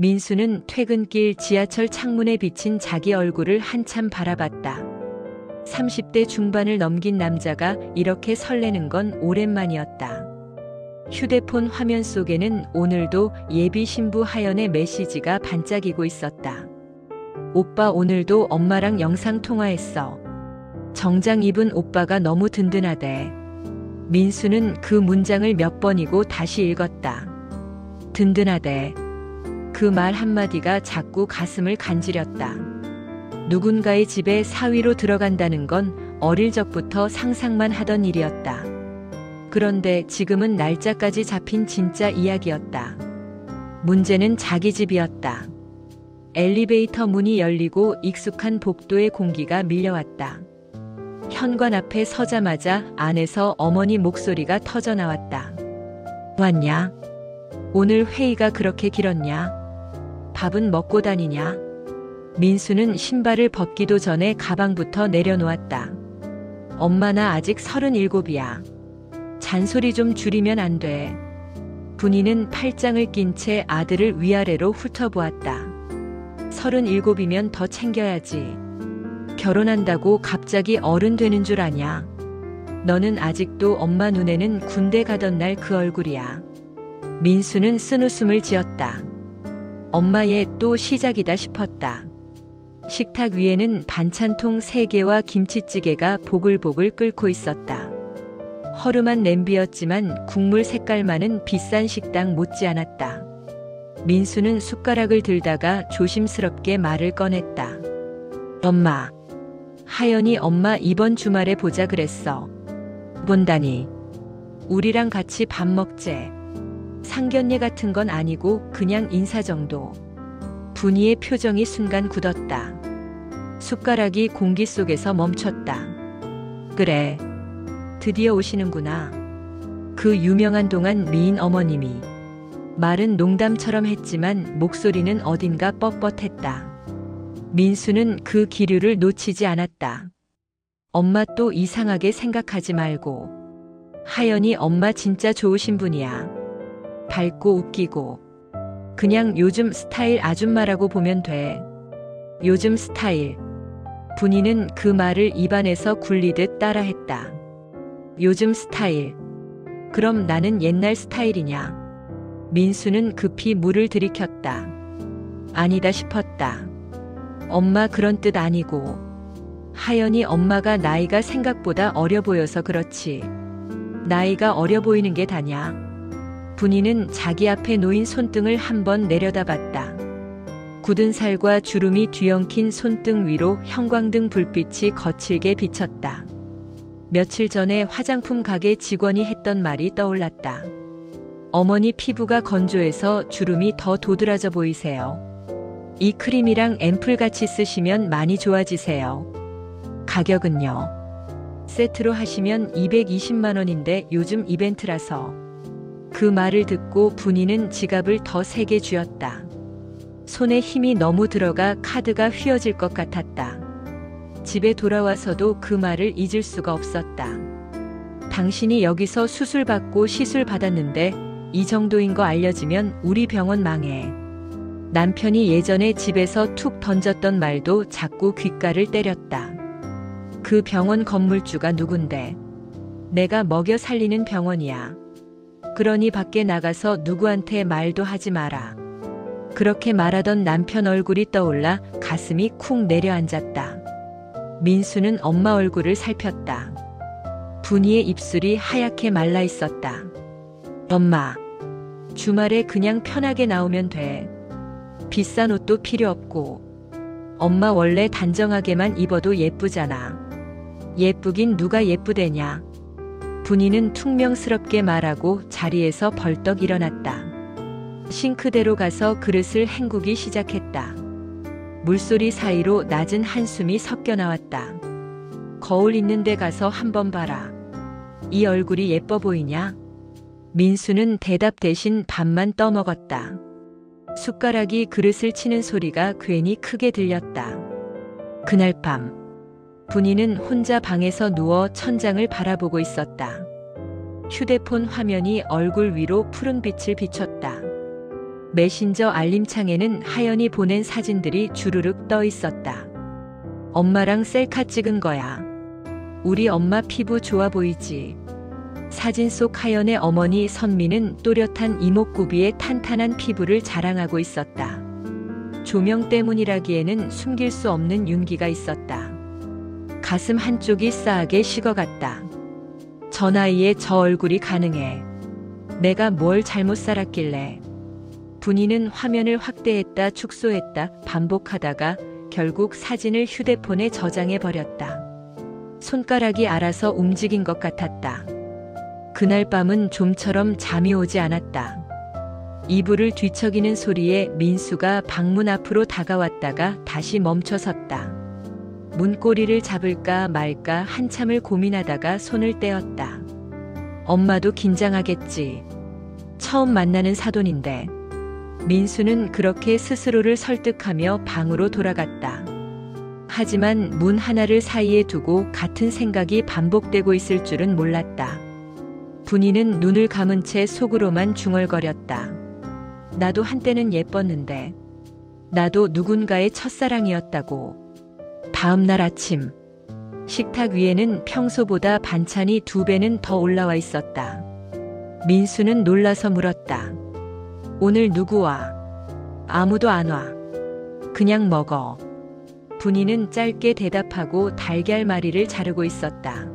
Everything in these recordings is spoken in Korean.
민수는 퇴근길 지하철 창문에 비친 자기 얼굴을 한참 바라봤다. 30대 중반을 넘긴 남자가 이렇게 설레는 건 오랜만이었다. 휴대폰 화면 속에는 오늘도 예비 신부 하연의 메시지가 반짝이고 있었다. 오빠 오늘도 엄마랑 영상 통화했어. 정장 입은 오빠가 너무 든든하대. 민수는 그 문장을 몇 번이고 다시 읽었다. 든든하대. 그 말 한마디가 자꾸 가슴을 간지렸다. 누군가의 집에 사위로 들어간다는 건 어릴 적부터 상상만 하던 일이었다. 그런데 지금은 날짜까지 잡힌 진짜 이야기였다. 문제는 자기 집이었다. 엘리베이터 문이 열리고 익숙한 복도의 공기가 밀려왔다. 현관 앞에 서자마자 안에서 어머니 목소리가 터져나왔다. 왔냐? 오늘 회의가 그렇게 길었냐? 밥은 먹고 다니냐? 민수는 신발을 벗기도 전에 가방부터 내려놓았다. 엄마 나 아직 37이야. 잔소리 좀 줄이면 안 돼. 분이는 팔짱을 낀 채 아들을 위아래로 훑어보았다. 37이면 더 챙겨야지. 결혼한다고 갑자기 어른 되는 줄 아냐? 너는 아직도 엄마 눈에는 군대 가던 날 그 얼굴이야. 민수는 쓴웃음을 지었다. 엄마의 또 시작이다 싶었다. 식탁 위에는 반찬통 3개와 김치찌개가 보글보글 끓고 있었다. 허름한 냄비였지만 국물 색깔만은 비싼 식당 못지않았다. 민수는 숟가락을 들다가 조심스럽게 말을 꺼냈다. 엄마. 하연이 엄마 이번 주말에 보자 그랬어. 본다니. 우리랑 같이 밥 먹재. 상견례 같은 건 아니고 그냥 인사 정도. 분이의 표정이 순간 굳었다. 숟가락이 공기 속에서 멈췄다. 그래. 드디어 오시는구나. 그 유명한 동안 미인 어머님이. 말은 농담처럼 했지만 목소리는 어딘가 뻣뻣했다. 민수는 그 기류를 놓치지 않았다. 엄마 또 이상하게 생각하지 말고. 하연이 엄마 진짜 좋으신 분이야. 밝고 웃기고. 그냥 요즘 스타일 아줌마라고 보면 돼. 요즘 스타일. 분이는 그 말을 입안에서 굴리듯 따라했다. 요즘 스타일. 그럼 나는 옛날 스타일이냐? 민수는 급히 물을 들이켰다. 아니다 싶었다. 엄마 그런 뜻 아니고. 하연이 엄마가 나이가 생각보다 어려 보여서 그렇지. 나이가 어려 보이는 게 다냐? 분이는 자기 앞에 놓인 손등을 한번 내려다봤다. 굳은 살과 주름이 뒤엉킨 손등 위로 형광등 불빛이 거칠게 비쳤다. 며칠 전에 화장품 가게 직원이 했던 말이 떠올랐다. 어머니 피부가 건조해서 주름이 더 도드라져 보이세요. 이 크림이랑 앰플 같이 쓰시면 많이 좋아지세요. 가격은요? 세트로 하시면 220만 원인데 요즘 이벤트라서. 그 말을 듣고 분이는 지갑을 더 세게 쥐었다. 손에 힘이 너무 들어가 카드가 휘어질 것 같았다. 집에 돌아와서도 그 말을 잊을 수가 없었다. 당신이 여기서 수술 받고 시술 받았는데 이 정도인 거 알려지면 우리 병원 망해. 남편이 예전에 집에서 툭 던졌던 말도 자꾸 귓가를 때렸다. 그 병원 건물주가 누군데? 내가 먹여 살리는 병원이야. 그러니 밖에 나가서 누구한테 말도 하지 마라. 그렇게 말하던 남편 얼굴이 떠올라 가슴이 쿵 내려앉았다. 민수는 엄마 얼굴을 살폈다. 분이의 입술이 하얗게 말라 있었다. 엄마, 주말에 그냥 편하게 나오면 돼. 비싼 옷도 필요 없고. 엄마 원래 단정하게만 입어도 예쁘잖아. 예쁘긴 누가 예쁘대냐. 분이는 퉁명스럽게 말하고 자리에서 벌떡 일어났다. 싱크대로 가서 그릇을 헹구기 시작했다. 물소리 사이로 낮은 한숨이 섞여 나왔다. 거울 있는 데 가서 한번 봐라. 이 얼굴이 예뻐 보이냐? 민수는 대답 대신 밥만 떠먹었다. 숟가락이 그릇을 치는 소리가 괜히 크게 들렸다. 그날 밤, 분이는 혼자 방에서 누워 천장을 바라보고 있었다. 휴대폰 화면이 얼굴 위로 푸른 빛을 비췄다. 메신저 알림창에는 하연이 보낸 사진들이 주르륵 떠 있었다. 엄마랑 셀카 찍은 거야. 우리 엄마 피부 좋아 보이지? 사진 속 하연의 어머니 선미는 또렷한 이목구비의 탄탄한 피부를 자랑하고 있었다. 조명 때문이라기에는 숨길 수 없는 윤기가 있었다. 가슴 한쪽이 싸하게 식어갔다. 저 나이에 저 얼굴이 가능해. 내가 뭘 잘못 살았길래. 분이는 화면을 확대했다 축소했다 반복하다가 결국 사진을 휴대폰에 저장해버렸다. 손가락이 알아서 움직인 것 같았다. 그날 밤은 좀처럼 잠이 오지 않았다. 이불을 뒤척이는 소리에 민수가 방문 앞으로 다가왔다가 다시 멈춰섰다. 문고리를 잡을까 말까 한참을 고민하다가 손을 떼었다. 엄마도 긴장하겠지. 처음 만나는 사돈인데. 민수는 그렇게 스스로를 설득하며 방으로 돌아갔다. 하지만 문 하나를 사이에 두고 같은 생각이 반복되고 있을 줄은 몰랐다. 분이는 눈을 감은 채 속으로만 중얼거렸다. 나도 한때는 예뻤는데. 나도 누군가의 첫사랑이었다고. 다음 날 아침. 식탁 위에는 평소보다 반찬이 2배는 더 올라와 있었다. 민수는 놀라서 물었다. 오늘 누구 와? 아무도 안 와. 그냥 먹어. 분이는 짧게 대답하고 달걀말이를 자르고 있었다.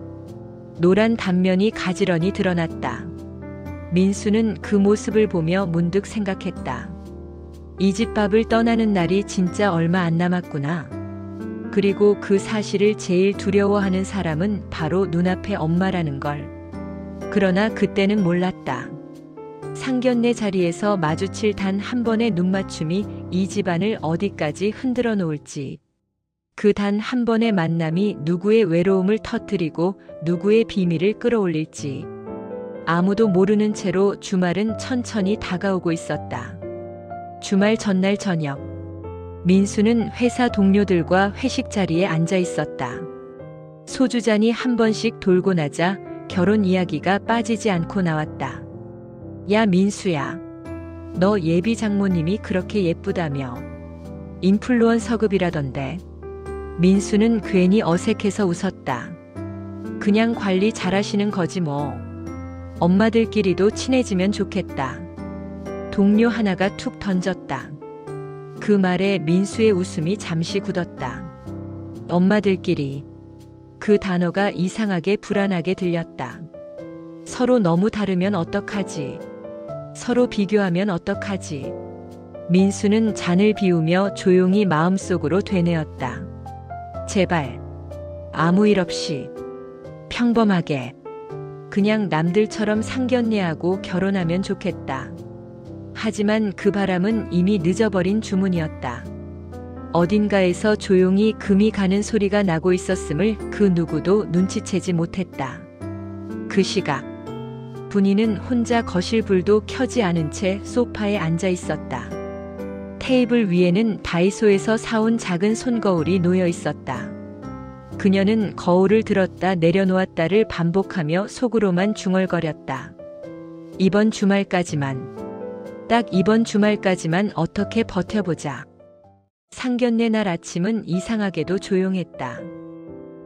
노란 단면이 가지런히 드러났다. 민수는 그 모습을 보며 문득 생각했다. 이 집 밥을 떠나는 날이 진짜 얼마 안 남았구나. 그리고 그 사실을 제일 두려워하는 사람은 바로 눈앞의 엄마라는 걸. 그러나 그때는 몰랐다. 상견례 자리에서 마주칠 단 한 번의 눈맞춤이 이 집안을 어디까지 흔들어 놓을지. 그 단 한 번의 만남이 누구의 외로움을 터뜨리고 누구의 비밀을 끌어올릴지. 아무도 모르는 채로 주말은 천천히 다가오고 있었다. 주말 전날 저녁. 민수는 회사 동료들과 회식 자리에 앉아 있었다. 소주잔이 한 번씩 돌고 나자 결혼 이야기가 빠지지 않고 나왔다. 야 민수야. 너 예비 장모님이 그렇게 예쁘다며. 인플루언서급이라던데. 민수는 괜히 어색해서 웃었다. 그냥 관리 잘하시는 거지 뭐. 엄마들끼리도 친해지면 좋겠다. 동료 하나가 툭 던졌다. 그 말에 민수의 웃음이 잠시 굳었다. 엄마들끼리. 그 단어가 이상하게 불안하게 들렸다. 서로 너무 다르면 어떡하지? 서로 비교하면 어떡하지? 민수는 잔을 비우며 조용히 마음속으로 되뇌었다. 제발. 아무 일 없이. 평범하게. 그냥 남들처럼 상견례하고 결혼하면 좋겠다. 하지만 그 바람은 이미 늦어버린 주문이었다. 어딘가에서 조용히 금이 가는 소리가 나고 있었음을 그 누구도 눈치채지 못했다. 그 시각. 분이는 혼자 거실 불도 켜지 않은 채 소파에 앉아 있었다. 테이블 위에는 다이소에서 사온 작은 손거울이 놓여 있었다. 그녀는 거울을 들었다 내려놓았다를 반복하며 속으로만 중얼거렸다. 이번 주말까지만. 딱 이번 주말까지만 어떻게 버텨보자. 상견례 날 아침은 이상하게도 조용했다.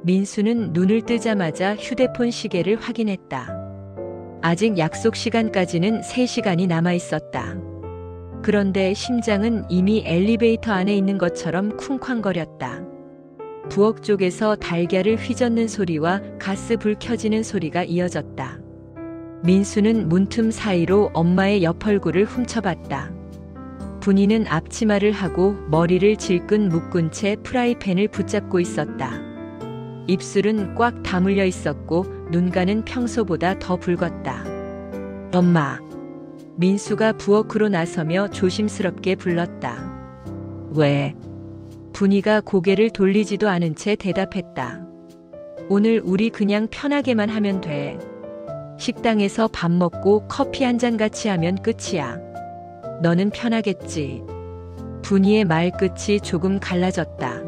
민수는 눈을 뜨자마자 휴대폰 시계를 확인했다. 아직 약속 시간까지는 3시간이 남아 있었다. 그런데 심장은 이미 엘리베이터 안에 있는 것처럼 쿵쾅거렸다. 부엌 쪽에서 달걀을 휘젓는 소리와 가스 불 켜지는 소리가 이어졌다. 민수는 문틈 사이로 엄마의 옆얼굴을 훔쳐봤다. 분이는 앞치마를 하고 머리를 질끈 묶은 채 프라이팬을 붙잡고 있었다. 입술은 꽉 다물려 있었고 눈가는 평소보다 더 붉었다. 엄마. 민수가 부엌으로 나서며 조심스럽게 불렀다. 왜? 분이가 고개를 돌리지도 않은 채 대답했다. 오늘 우리 그냥 편하게만 하면 돼. 식당에서 밥 먹고 커피 한 잔 같이 하면 끝이야. 너는 편하겠지. 분이의 말끝이 조금 갈라졌다.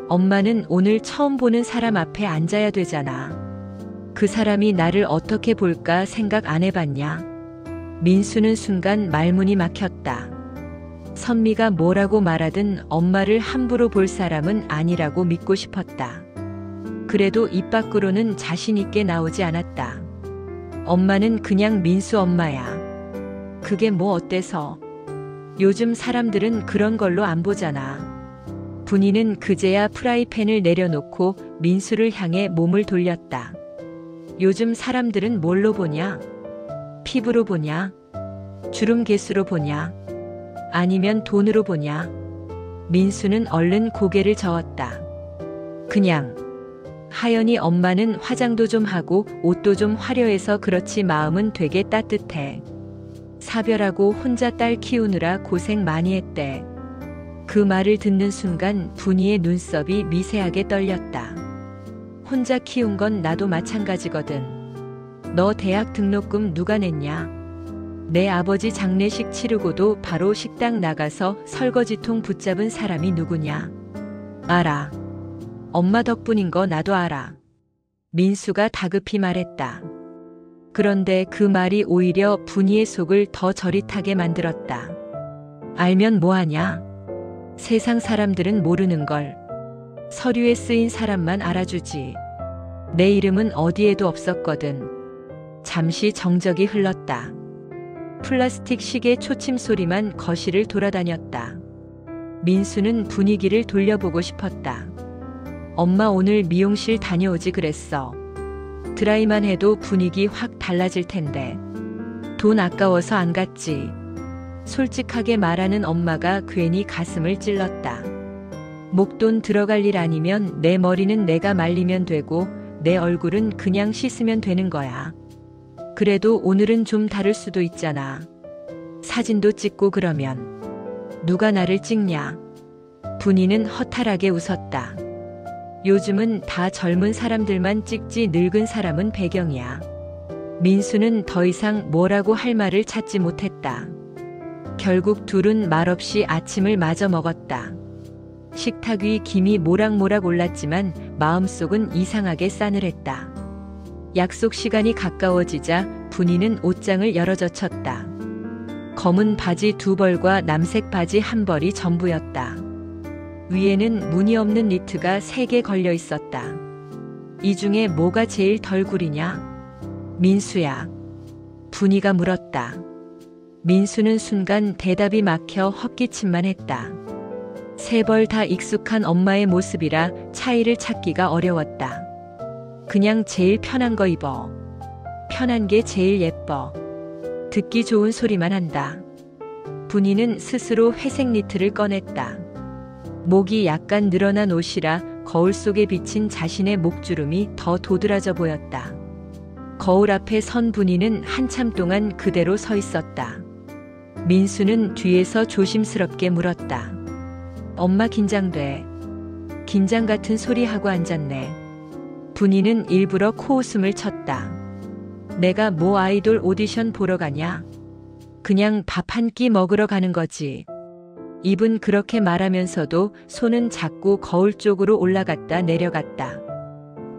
엄마는 오늘 처음 보는 사람 앞에 앉아야 되잖아. 그 사람이 나를 어떻게 볼까 생각 안 해봤냐? 민수는 순간 말문이 막혔다. 선미가 뭐라고 말하든 엄마를 함부로 볼 사람은 아니라고 믿고 싶었다. 그래도 입 밖으로는 자신 있게 나오지 않았다. 엄마는 그냥 민수 엄마야. 그게 뭐 어때서? 요즘 사람들은 그런 걸로 안 보잖아. 분이는 그제야 프라이팬을 내려놓고 민수를 향해 몸을 돌렸다. 요즘 사람들은 뭘로 보냐? 피부로 보냐? 주름 개수로 보냐? 아니면 돈으로 보냐? 민수는 얼른 고개를 저었다. 그냥. 하연이 엄마는 화장도 좀 하고 옷도 좀 화려해서 그렇지 마음은 되게 따뜻해. 사별하고 혼자 딸 키우느라 고생 많이 했대. 그 말을 듣는 순간 분이의 눈썹이 미세하게 떨렸다. 혼자 키운 건 나도 마찬가지거든. 너 대학 등록금 누가 냈냐? 내 아버지 장례식 치르고도 바로 식당 나가서 설거지통 붙잡은 사람이 누구냐? 알아. 엄마 덕분인 거 나도 알아. 민수가 다급히 말했다. 그런데 그 말이 오히려 분이의 속을 더 저릿하게 만들었다. 알면 뭐하냐? 세상 사람들은 모르는 걸. 서류에 쓰인 사람만 알아주지. 내 이름은 어디에도 없었거든. 잠시 정적이 흘렀다. 플라스틱 시계 초침 소리만 거실을 돌아다녔다. 민수는 분위기를 돌려보고 싶었다. 엄마 오늘 미용실 다녀오지 그랬어. 드라이만 해도 분위기 확 달라질 텐데. 돈 아까워서 안 갔지. 솔직하게 말하는 엄마가 괜히 가슴을 찔렀다. 목돈 들어갈 일 아니면 내 머리는 내가 말리면 되고 내 얼굴은 그냥 씻으면 되는 거야. 그래도 오늘은 좀 다를 수도 있잖아. 사진도 찍고 그러면. 누가 나를 찍냐? 분이는 허탈하게 웃었다. 요즘은 다 젊은 사람들만 찍지 늙은 사람은 배경이야. 민수는 더 이상 뭐라고 할 말을 찾지 못했다. 결국 둘은 말없이 아침을 마저 먹었다. 식탁 위 김이 모락모락 올랐지만 마음속은 이상하게 싸늘했다. 약속 시간이 가까워지자 분이는 옷장을 열어젖혔다. 검은 바지 2벌과 남색 바지 1벌이 전부였다. 위에는 무늬 없는 니트가 3개 걸려 있었다. 이 중에 뭐가 제일 덜 구리냐? 민수야. 분이가 물었다. 민수는 순간 대답이 막혀 헛기침만 했다. 3벌 다 익숙한 엄마의 모습이라 차이를 찾기가 어려웠다. 그냥 제일 편한 거 입어. 편한 게 제일 예뻐. 듣기 좋은 소리만 한다. 분이는 스스로 회색 니트를 꺼냈다. 목이 약간 늘어난 옷이라 거울 속에 비친 자신의 목주름이 더 도드라져 보였다. 거울 앞에 선 분이는 한참 동안 그대로 서 있었다. 민수는 뒤에서 조심스럽게 물었다. 엄마 긴장돼. 긴장 같은 소리 하고 앉았네. 분이는 일부러 코웃음을 쳤다. 내가 뭐 아이돌 오디션 보러 가냐? 그냥 밥 한 끼 먹으러 가는 거지. 입은 그렇게 말하면서도 손은 자꾸 거울 쪽으로 올라갔다 내려갔다.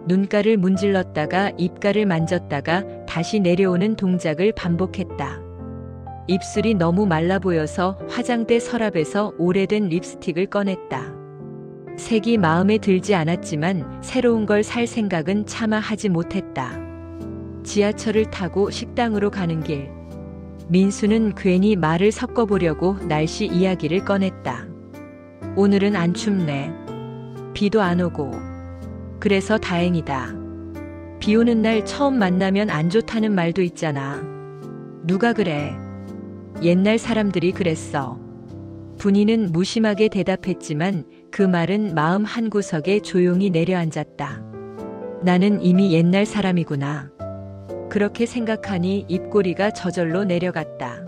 눈가를 문질렀다가 입가를 만졌다가 다시 내려오는 동작을 반복했다. 입술이 너무 말라 보여서 화장대 서랍에서 오래된 립스틱을 꺼냈다. 색이 마음에 들지 않았지만 새로운 걸 살 생각은 차마 하지 못했다. 지하철을 타고 식당으로 가는 길. 민수는 괜히 말을 섞어보려고 날씨 이야기를 꺼냈다. 오늘은 안 춥네. 비도 안 오고. 그래서 다행이다. 비 오는 날 처음 만나면 안 좋다는 말도 있잖아. 누가 그래? 옛날 사람들이 그랬어. 분이는 무심하게 대답했지만 그 말은 마음 한구석에 조용히 내려앉았다. 나는 이미 옛날 사람이구나. 그렇게 생각하니 입꼬리가 저절로 내려갔다.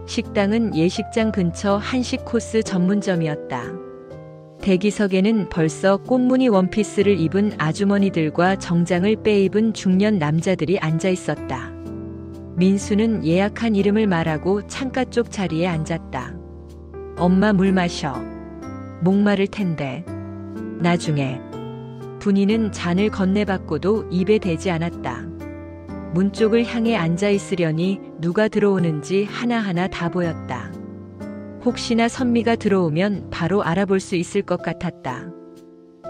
식당은 예식장 근처 한식 코스 전문점이었다. 대기석에는 벌써 꽃무늬 원피스를 입은 아주머니들과 정장을 빼입은 중년 남자들이 앉아 있었다. 민수는 예약한 이름을 말하고 창가 쪽 자리에 앉았다. 엄마 물 마셔. 목마를 텐데. 나중에. 분이는 잔을 건네받고도 입에 대지 않았다. 문 쪽을 향해 앉아 있으려니 누가 들어오는지 하나하나 다 보였다. 혹시나 선미가 들어오면 바로 알아볼 수 있을 것 같았다.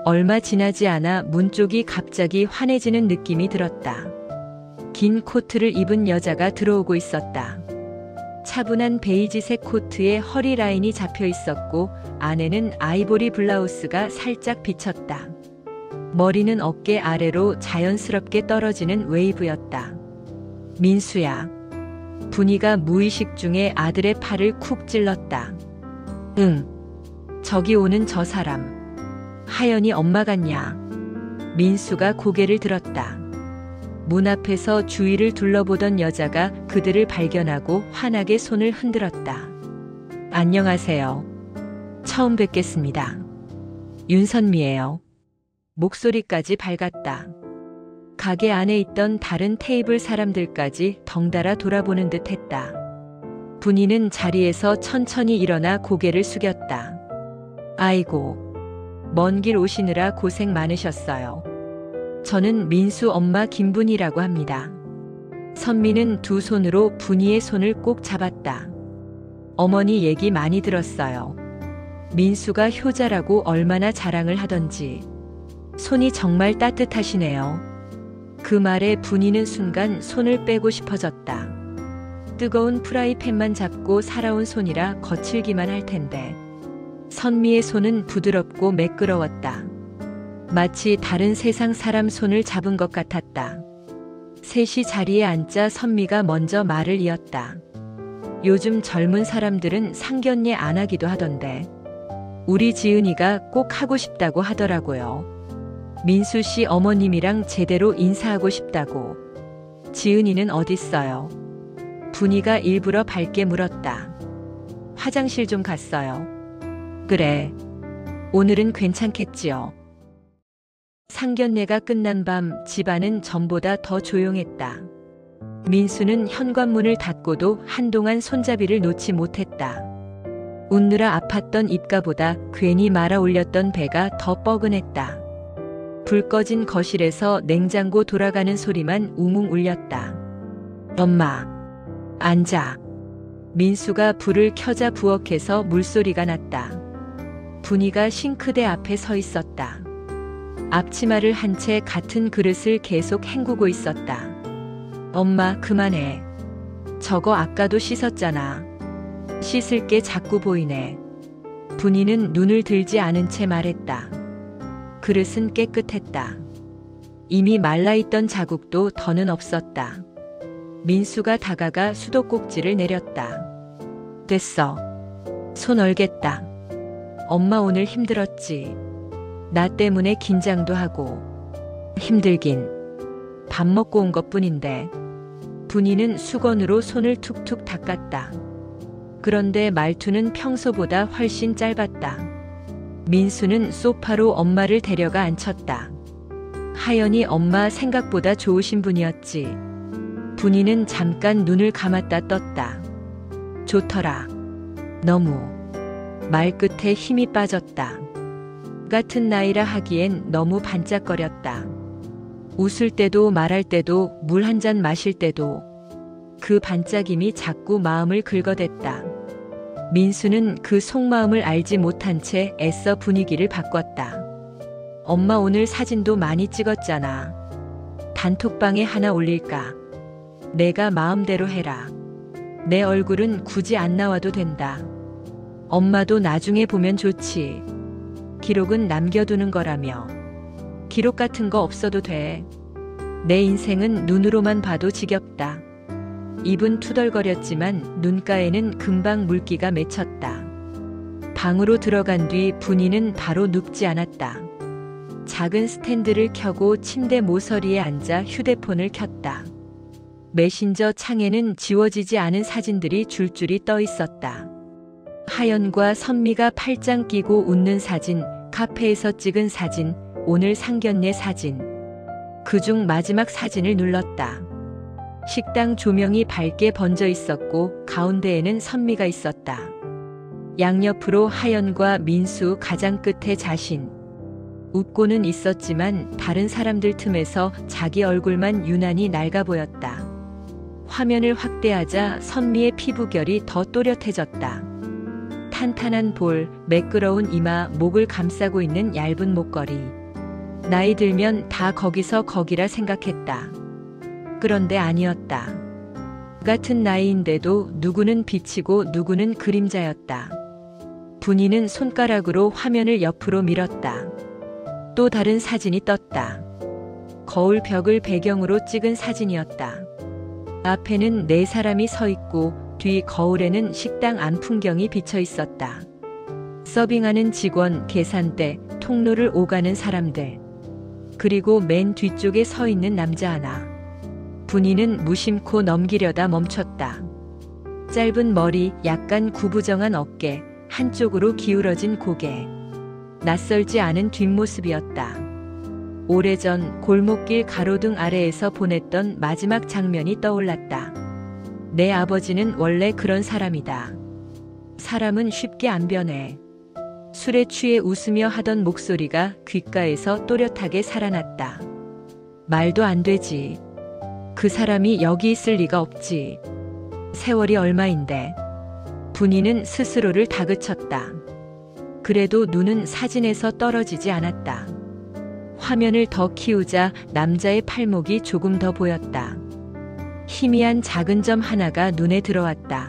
얼마 지나지 않아 문 쪽이 갑자기 환해지는 느낌이 들었다. 긴 코트를 입은 여자가 들어오고 있었다. 차분한 베이지색 코트에 허리 라인이 잡혀 있었고 안에는 아이보리 블라우스가 살짝 비쳤다. 머리는 어깨 아래로 자연스럽게 떨어지는 웨이브였다. 민수야. 분이가 무의식 중에 아들의 팔을 쿡 찔렀다. 응. 저기 오는 저 사람. 하연이 엄마 같냐? 민수가 고개를 들었다. 문 앞에서 주위를 둘러보던 여자가 그들을 발견하고 환하게 손을 흔들었다. 안녕하세요. 처음 뵙겠습니다. 윤선미예요. 목소리까지 밝았다. 가게 안에 있던 다른 테이블 사람들까지 덩달아 돌아보는 듯 했다. 분이는 자리에서 천천히 일어나 고개를 숙였다. 아이고, 먼 길 오시느라 고생 많으셨어요. 저는 민수 엄마 김분이라고 합니다. 선미는 두 손으로 분이의 손을 꼭 잡았다. 어머니 얘기 많이 들었어요. 민수가 효자라고 얼마나 자랑을 하던지. 손이 정말 따뜻하시네요. 그 말에 분이는 순간 손을 빼고 싶어졌다. 뜨거운 프라이팬만 잡고 살아온 손이라 거칠기만 할 텐데. 선미의 손은 부드럽고 매끄러웠다. 마치 다른 세상 사람 손을 잡은 것 같았다. 셋이 자리에 앉자 선미가 먼저 말을 이었다. 요즘 젊은 사람들은 상견례 안 하기도 하던데. 우리 지은이가 꼭 하고 싶다고 하더라고요. 민수 씨 어머님이랑 제대로 인사하고 싶다고. 지은이는 어딨어요? 분이가 일부러 밝게 물었다. 화장실 좀 갔어요. 그래. 오늘은 괜찮겠지요. 상견례가 끝난 밤 집안은 전보다 더 조용했다. 민수는 현관문을 닫고도 한동안 손잡이를 놓지 못했다. 웃느라 아팠던 입가보다 괜히 말아 올렸던 배가 더 뻐근했다. 불 꺼진 거실에서 냉장고 돌아가는 소리만 웅웅 울렸다. 엄마, 앉아. 민수가 불을 켜자 부엌에서 물소리가 났다. 분이가 싱크대 앞에 서 있었다. 앞치마를 한 채 같은 그릇을 계속 헹구고 있었다. 엄마, 그만해. 저거 아까도 씻었잖아. 씻을 게 자꾸 보이네. 분이는 눈을 들지 않은 채 말했다. 그릇은 깨끗했다. 이미 말라있던 자국도 더는 없었다. 민수가 다가가 수도꼭지를 내렸다. 됐어. 손 얼겠다. 엄마 오늘 힘들었지. 나 때문에 긴장도 하고. 힘들긴. 밥 먹고 온 것뿐인데. 분이는 수건으로 손을 툭툭 닦았다. 그런데 말투는 평소보다 훨씬 짧았다. 민수는 소파로 엄마를 데려가 앉혔다. 하연이 엄마 생각보다 좋으신 분이었지. 분이는 잠깐 눈을 감았다 떴다. 좋더라. 너무. 말끝에 힘이 빠졌다. 같은 나이라 하기엔 너무 반짝거렸다. 웃을 때도 말할 때도 물 한 잔 마실 때도 그 반짝임이 자꾸 마음을 긁어댔다. 민수는 그 속마음을 알지 못한 채 애써 분위기를 바꿨다. 엄마 오늘 사진도 많이 찍었잖아. 단톡방에 하나 올릴까? 내가 마음대로 해라. 내 얼굴은 굳이 안 나와도 된다. 엄마도 나중에 보면 좋지. 기록은 남겨두는 거라며. 기록 같은 거 없어도 돼. 내 인생은 눈으로만 봐도 지겹다. 입은 투덜거렸지만 눈가에는 금방 물기가 맺혔다. 방으로 들어간 뒤 분이는 바로 눕지 않았다. 작은 스탠드를 켜고 침대 모서리에 앉아 휴대폰을 켰다. 메신저 창에는 지워지지 않은 사진들이 줄줄이 떠 있었다. 하연과 선미가 팔짱 끼고 웃는 사진, 카페에서 찍은 사진, 오늘 상견례 사진. 그중 마지막 사진을 눌렀다. 식당 조명이 밝게 번져 있었고 가운데에는 선미가 있었다. 양옆으로 하연과 민수, 가장 끝에 자신. 웃고는 있었지만 다른 사람들 틈에서 자기 얼굴만 유난히 낡아 보였다. 화면을 확대하자 선미의 피부결이 더 또렷해졌다. 탄탄한 볼, 매끄러운 이마, 목을 감싸고 있는 얇은 목걸이. 나이 들면 다 거기서 거기라 생각했다. 그런데 아니었다. 같은 나이인데도 누구는 빛이고 누구는 그림자였다. 분이는 손가락으로 화면을 옆으로 밀었다. 또 다른 사진이 떴다. 거울 벽을 배경으로 찍은 사진이었다. 앞에는 네 사람이 서 있고 뒤 거울에는 식당 안 풍경이 비쳐 있었다. 서빙하는 직원, 계산대, 통로를 오가는 사람들. 그리고 맨 뒤쪽에 서 있는 남자 하나. 분이는 무심코 넘기려다 멈췄다. 짧은 머리, 약간 구부정한 어깨, 한쪽으로 기울어진 고개. 낯설지 않은 뒷모습이었다. 오래전 골목길 가로등 아래에서 보냈던 마지막 장면이 떠올랐다. 내 아버지는 원래 그런 사람이다. 사람은 쉽게 안 변해. 술에 취해 웃으며 하던 목소리가 귓가에서 또렷하게 살아났다. 말도 안 되지. 그 사람이 여기 있을 리가 없지. 세월이 얼마인데. 분이는 스스로를 다그쳤다. 그래도 눈은 사진에서 떨어지지 않았다. 화면을 더 키우자 남자의 팔목이 조금 더 보였다. 희미한 작은 점 하나가 눈에 들어왔다.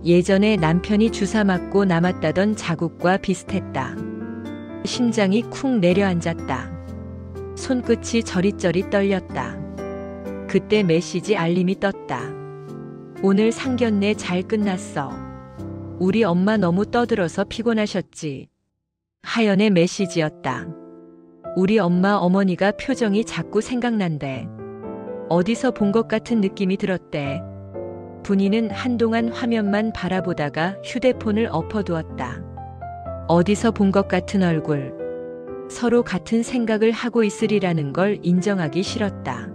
예전에 남편이 주사 맞고 남았다던 자국과 비슷했다. 심장이 쿵 내려앉았다. 손끝이 저릿저릿 떨렸다. 그때 메시지 알림이 떴다. 오늘 상견례 잘 끝났어. 우리 엄마 너무 떠들어서 피곤하셨지. 하연의 메시지였다. 우리 엄마 어머니가 표정이 자꾸 생각난대. 어디서 본 것 같은 느낌이 들었대. 분이는 한동안 화면만 바라보다가 휴대폰을 엎어두었다. 어디서 본 것 같은 얼굴. 서로 같은 생각을 하고 있으리라는 걸 인정하기 싫었다.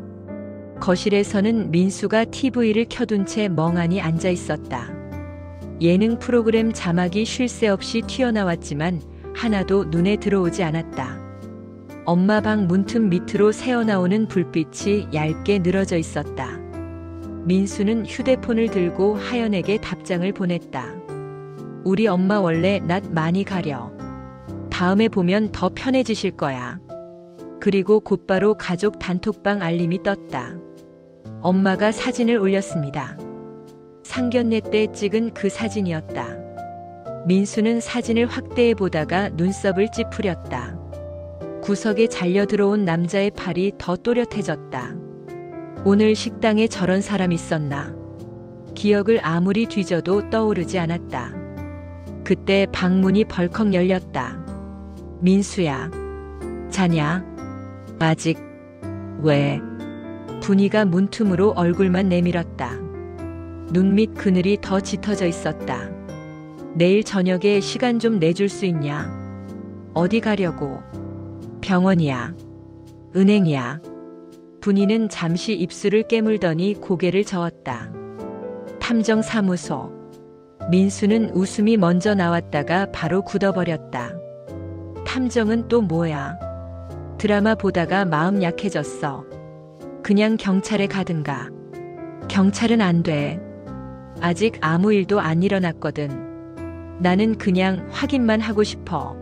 거실에서는 민수가 TV를 켜둔 채 멍하니 앉아 있었다. 예능 프로그램 자막이 쉴 새 없이 튀어나왔지만 하나도 눈에 들어오지 않았다. 엄마 방 문틈 밑으로 새어나오는 불빛이 얇게 늘어져 있었다. 민수는 휴대폰을 들고 하연에게 답장을 보냈다. 우리 엄마 원래 낯 많이 가려. 다음에 보면 더 편해지실 거야. 그리고 곧바로 가족 단톡방 알림이 떴다. 엄마가 사진을 올렸습니다. 상견례 때 찍은 그 사진이었다. 민수는 사진을 확대해 보다가 눈썹을 찌푸렸다. 구석에 잘려 들어온 남자의 팔이 더 또렷해졌다. 오늘 식당에 저런 사람 있었나? 기억을 아무리 뒤져도 떠오르지 않았다. 그때 방문이 벌컥 열렸다. 민수야. 자냐? 아직. 왜? 분이가 문틈으로 얼굴만 내밀었다. 눈 밑 그늘이 더 짙어져 있었다. 내일 저녁에 시간 좀 내줄 수 있냐? 어디 가려고? 병원이야. 은행이야. 분이는 잠시 입술을 깨물더니 고개를 저었다. 탐정사무소. 민수는 웃음이 먼저 나왔다가 바로 굳어버렸다. 탐정은 또 뭐야? 드라마 보다가 마음 약해졌어. 그냥 경찰에 가든가. 경찰은 안 돼. 아직 아무 일도 안 일어났거든. 나는 그냥 확인만 하고 싶어.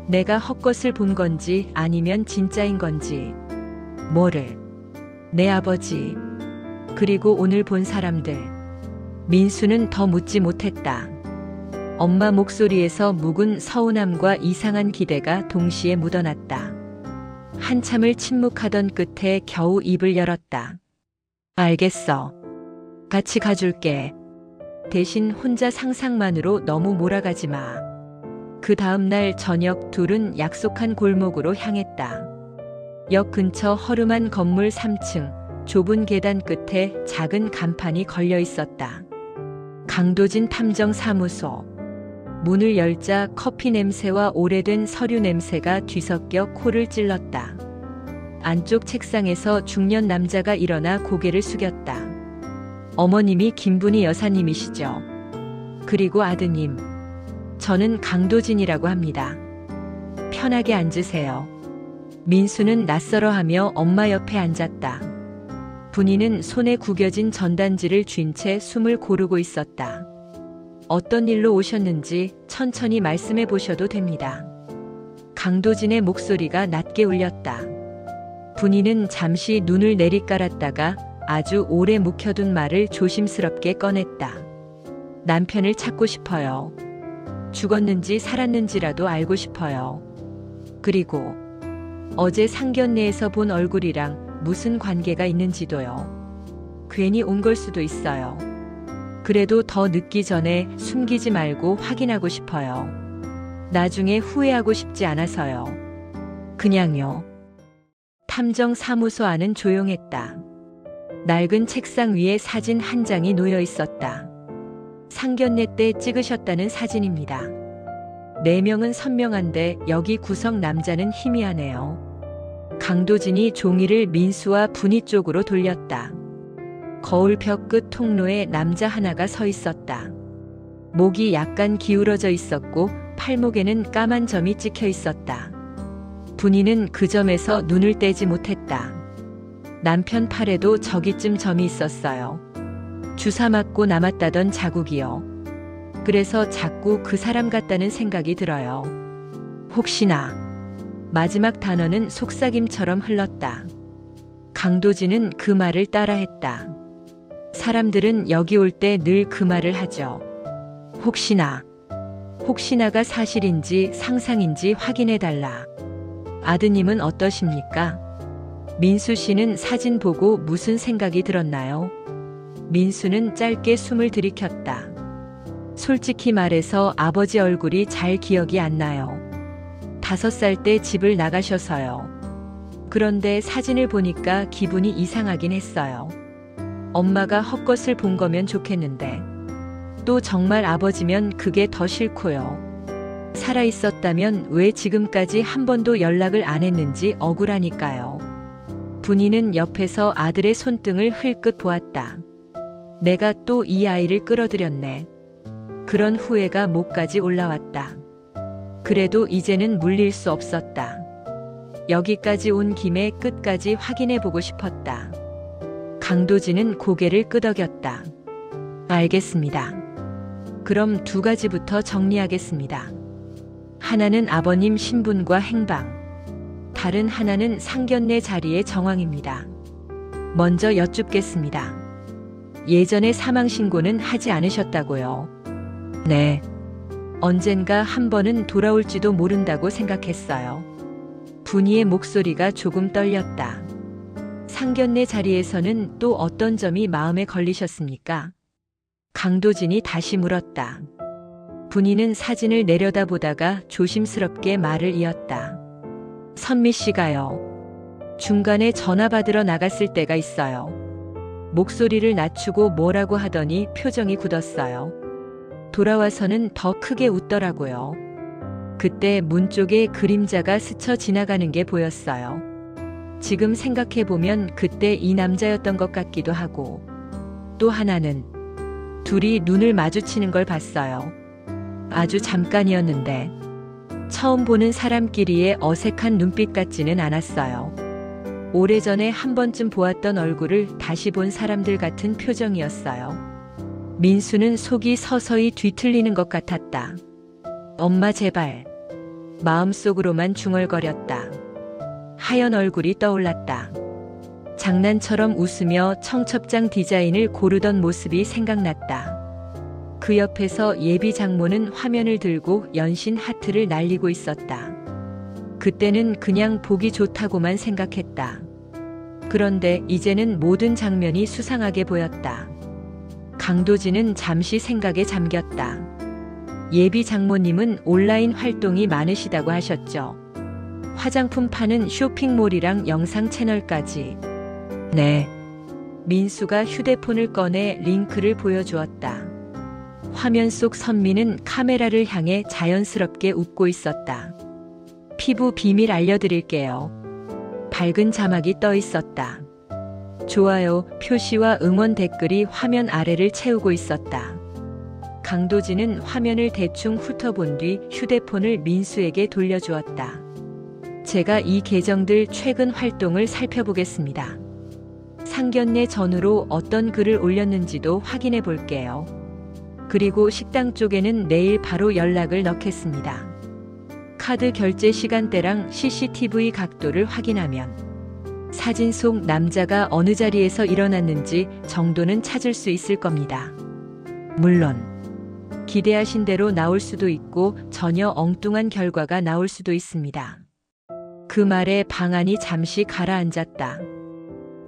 내가 헛것을 본 건지 아니면 진짜인 건지. 뭐를? 내 아버지. 그리고 오늘 본 사람들. 민수는 더 묻지 못했다. 엄마 목소리에서 묵은 서운함과 이상한 기대가 동시에 묻어났다. 한참을 침묵하던 끝에 겨우 입을 열었다. 알겠어. 같이 가줄게. 대신 혼자 상상만으로 너무 몰아가지 마. 그 다음날 저녁 둘은 약속한 골목으로 향했다. 역 근처 허름한 건물 3층, 좁은 계단 끝에 작은 간판이 걸려 있었다. 강도진 탐정사무소. 문을 열자 커피 냄새와 오래된 서류 냄새가 뒤섞여 코를 찔렀다. 안쪽 책상에서 중년 남자가 일어나 고개를 숙였다. 어머님이 김분희 여사님이시죠? 그리고 아드님. 저는 강도진이라고 합니다. 편하게 앉으세요. 민수는 낯설어하며 엄마 옆에 앉았다. 분이는 손에 구겨진 전단지를 쥔 채 숨을 고르고 있었다. 어떤 일로 오셨는지 천천히 말씀해 보셔도 됩니다. 강도진의 목소리가 낮게 울렸다. 분이는 잠시 눈을 내리깔았다가 아주 오래 묵혀둔 말을 조심스럽게 꺼냈다. 남편을 찾고 싶어요. 죽었는지 살았는지라도 알고 싶어요. 그리고 어제 상견례에서 본 얼굴이랑 무슨 관계가 있는지도요. 괜히 온 걸 수도 있어요. 그래도 더 늦기 전에 숨기지 말고 확인하고 싶어요. 나중에 후회하고 싶지 않아서요. 그냥요. 탐정 사무소 안은 조용했다. 낡은 책상 위에 사진 한 장이 놓여 있었다. 상견례 때 찍으셨다는 사진입니다. 4명은 선명한데 여기 구석 남자는 희미하네요. 강도진이 종이를 민수와 분이 쪽으로 돌렸다. 거울벽 끝 통로에 남자 하나가 서 있었다. 목이 약간 기울어져 있었고 팔목에는 까만 점이 찍혀 있었다. 분이는 그 점에서 눈을 떼지 못했다. 남편 팔에도 저기쯤 점이 있었어요. 주사 맞고 남았다던 자국이요. 그래서 자꾸 그 사람 같다는 생각이 들어요. 혹시나. 마지막 단어는 속삭임처럼 흘렀다. 강도진은 그 말을 따라했다. 사람들은 여기 올 때 늘 그 말을 하죠. 혹시나. 혹시나가 사실인지 상상인지 확인해달라. 아드님은 어떠십니까? 민수 씨는 사진 보고 무슨 생각이 들었나요? 민수는 짧게 숨을 들이켰다. 솔직히 말해서 아버지 얼굴이 잘 기억이 안 나요. 5살 때 집을 나가셔서요. 그런데 사진을 보니까 기분이 이상하긴 했어요. 엄마가 헛것을 본 거면 좋겠는데 또 정말 아버지면 그게 더 싫고요. 살아있었다면 왜 지금까지 한 번도 연락을 안 했는지 억울하니까요. 분이는 옆에서 아들의 손등을 흘끗 보았다. 내가 또 이 아이를 끌어들였네. 그런 후회가 목까지 올라왔다. 그래도 이제는 물릴 수 없었다. 여기까지 온 김에 끝까지 확인해보고 싶었다. 강도진은 고개를 끄덕였다. 알겠습니다. 그럼 2가지부터 정리하겠습니다. 하나는 아버님 신분과 행방, 다른 하나는 상견례 자리의 정황입니다. 먼저 여쭙겠습니다. 예전에 사망신고는 하지 않으셨다고요? 네. 언젠가 한 번은 돌아올지도 모른다고 생각했어요. 분이의 목소리가 조금 떨렸다. 상견례 자리에서는 또 어떤 점이 마음에 걸리셨습니까? 강도진이 다시 물었다. 분이는 사진을 내려다보다가 조심스럽게 말을 이었다. 선미 씨가요. 중간에 전화 받으러 나갔을 때가 있어요. 목소리를 낮추고 뭐라고 하더니 표정이 굳었어요. 돌아와서는 더 크게 웃더라고요. 그때 문 쪽에 그림자가 스쳐 지나가는 게 보였어요. 지금 생각해보면 그때 이 남자였던 것 같기도 하고, 또 하나는 둘이 눈을 마주치는 걸 봤어요. 아주 잠깐이었는데 처음 보는 사람끼리의 어색한 눈빛 같지는 않았어요. 오래전에 한 번쯤 보았던 얼굴을 다시 본 사람들 같은 표정이었어요. 민수는 속이 서서히 뒤틀리는 것 같았다. 엄마 제발. 마음속으로만 중얼거렸다. 하얀 얼굴이 떠올랐다. 장난처럼 웃으며 청첩장 디자인을 고르던 모습이 생각났다. 그 옆에서 예비 장모는 화면을 들고 연신 하트를 날리고 있었다. 그때는 그냥 보기 좋다고만 생각했다. 그런데 이제는 모든 장면이 수상하게 보였다. 강도진은 잠시 생각에 잠겼다. 예비 장모님은 온라인 활동이 많으시다고 하셨죠. 화장품 파는 쇼핑몰이랑 영상 채널까지. 네. 민수가 휴대폰을 꺼내 링크를 보여주었다. 화면 속 선미는 카메라를 향해 자연스럽게 웃고 있었다. 피부 비밀 알려드릴게요. 밝은 자막이 떠 있었다. 좋아요, 표시와 응원 댓글이 화면 아래를 채우고 있었다. 강도진은 화면을 대충 훑어본 뒤 휴대폰을 민수에게 돌려주었다. 제가 이 계정들 최근 활동을 살펴보겠습니다. 상견례 전후로 어떤 글을 올렸는지도 확인해 볼게요. 그리고 식당 쪽에는 내일 바로 연락을 넣겠습니다. 카드 결제 시간대랑 CCTV 각도를 확인하면 사진 속 남자가 어느 자리에서 일어났는지 정도는 찾을 수 있을 겁니다. 물론 기대하신 대로 나올 수도 있고 전혀 엉뚱한 결과가 나올 수도 있습니다. 그 말에 방안이 잠시 가라앉았다.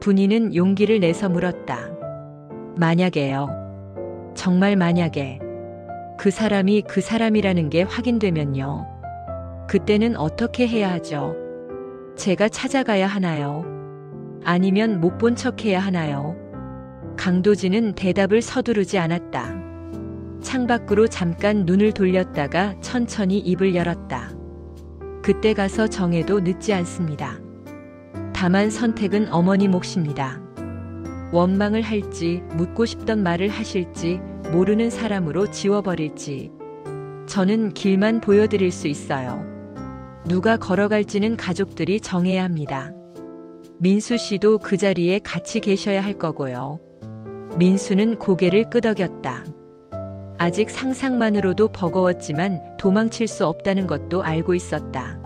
분이는 용기를 내서 물었다. 만약에요. 정말 만약에 그 사람이 그 사람이라는 게 확인되면요. 그때는 어떻게 해야 하죠? 제가 찾아가야 하나요? 아니면 못 본 척해야 하나요? 강도진은 대답을 서두르지 않았다. 창밖으로 잠깐 눈을 돌렸다가 천천히 입을 열었다. 그때 가서 정해도 늦지 않습니다. 다만 선택은 어머니 몫입니다. 원망을 할지 묻고 싶던 말을 하실지 모르는 사람으로 지워버릴지 저는 길만 보여드릴 수 있어요. 누가 걸어갈지는 가족들이 정해야 합니다. 민수 씨도 그 자리에 같이 계셔야 할 거고요. 민수는 고개를 끄덕였다. 아직 상상만으로도 버거웠지만 도망칠 수 없다는 것도 알고 있었다.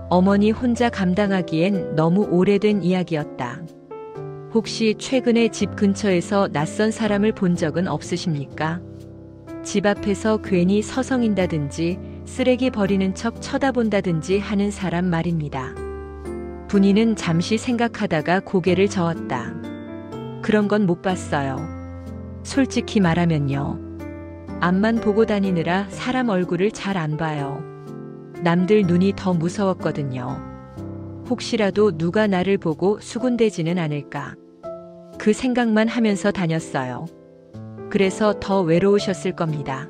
어머니 혼자 감당하기엔 너무 오래된 이야기였다. 혹시 최근에 집 근처에서 낯선 사람을 본 적은 없으십니까? 집 앞에서 괜히 서성인다든지 쓰레기 버리는 척 쳐다본다든지 하는 사람 말입니다. 분이는 잠시 생각하다가 고개를 저었다. 그런 건 못 봤어요. 솔직히 말하면요. 앞만 보고 다니느라 사람 얼굴을 잘 안 봐요. 남들 눈이 더 무서웠거든요. 혹시라도 누가 나를 보고 수군대지는 않을까. 그 생각만 하면서 다녔어요. 그래서 더 외로우셨을 겁니다.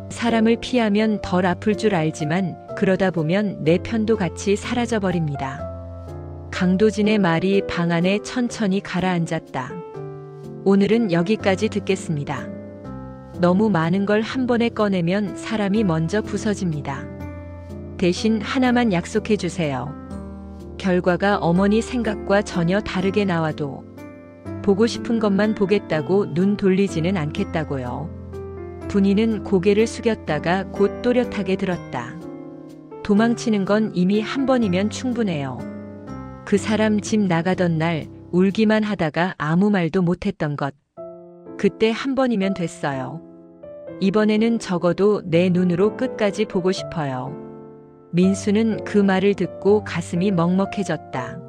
사람을 피하면 덜 아플 줄 알지만 그러다 보면 내 편도 같이 사라져버립니다. 강도진의 말이 방 안에 천천히 가라앉았다. 오늘은 여기까지 듣겠습니다. 너무 많은 걸 한 번에 꺼내면 사람이 먼저 부서집니다. 대신 하나만 약속해 주세요. 결과가 어머니 생각과 전혀 다르게 나와도 보고 싶은 것만 보겠다고 눈 돌리지는 않겠다고요. 분이는 고개를 숙였다가 곧 또렷하게 들었다. 도망치는 건 이미 한 번이면 충분해요. 그 사람 집 나가던 날 울기만 하다가 아무 말도 못했던 것. 그때 한 번이면 됐어요. 이번에는 적어도 내 눈으로 끝까지 보고 싶어요. 민수는 그 말을 듣고 가슴이 먹먹해졌다.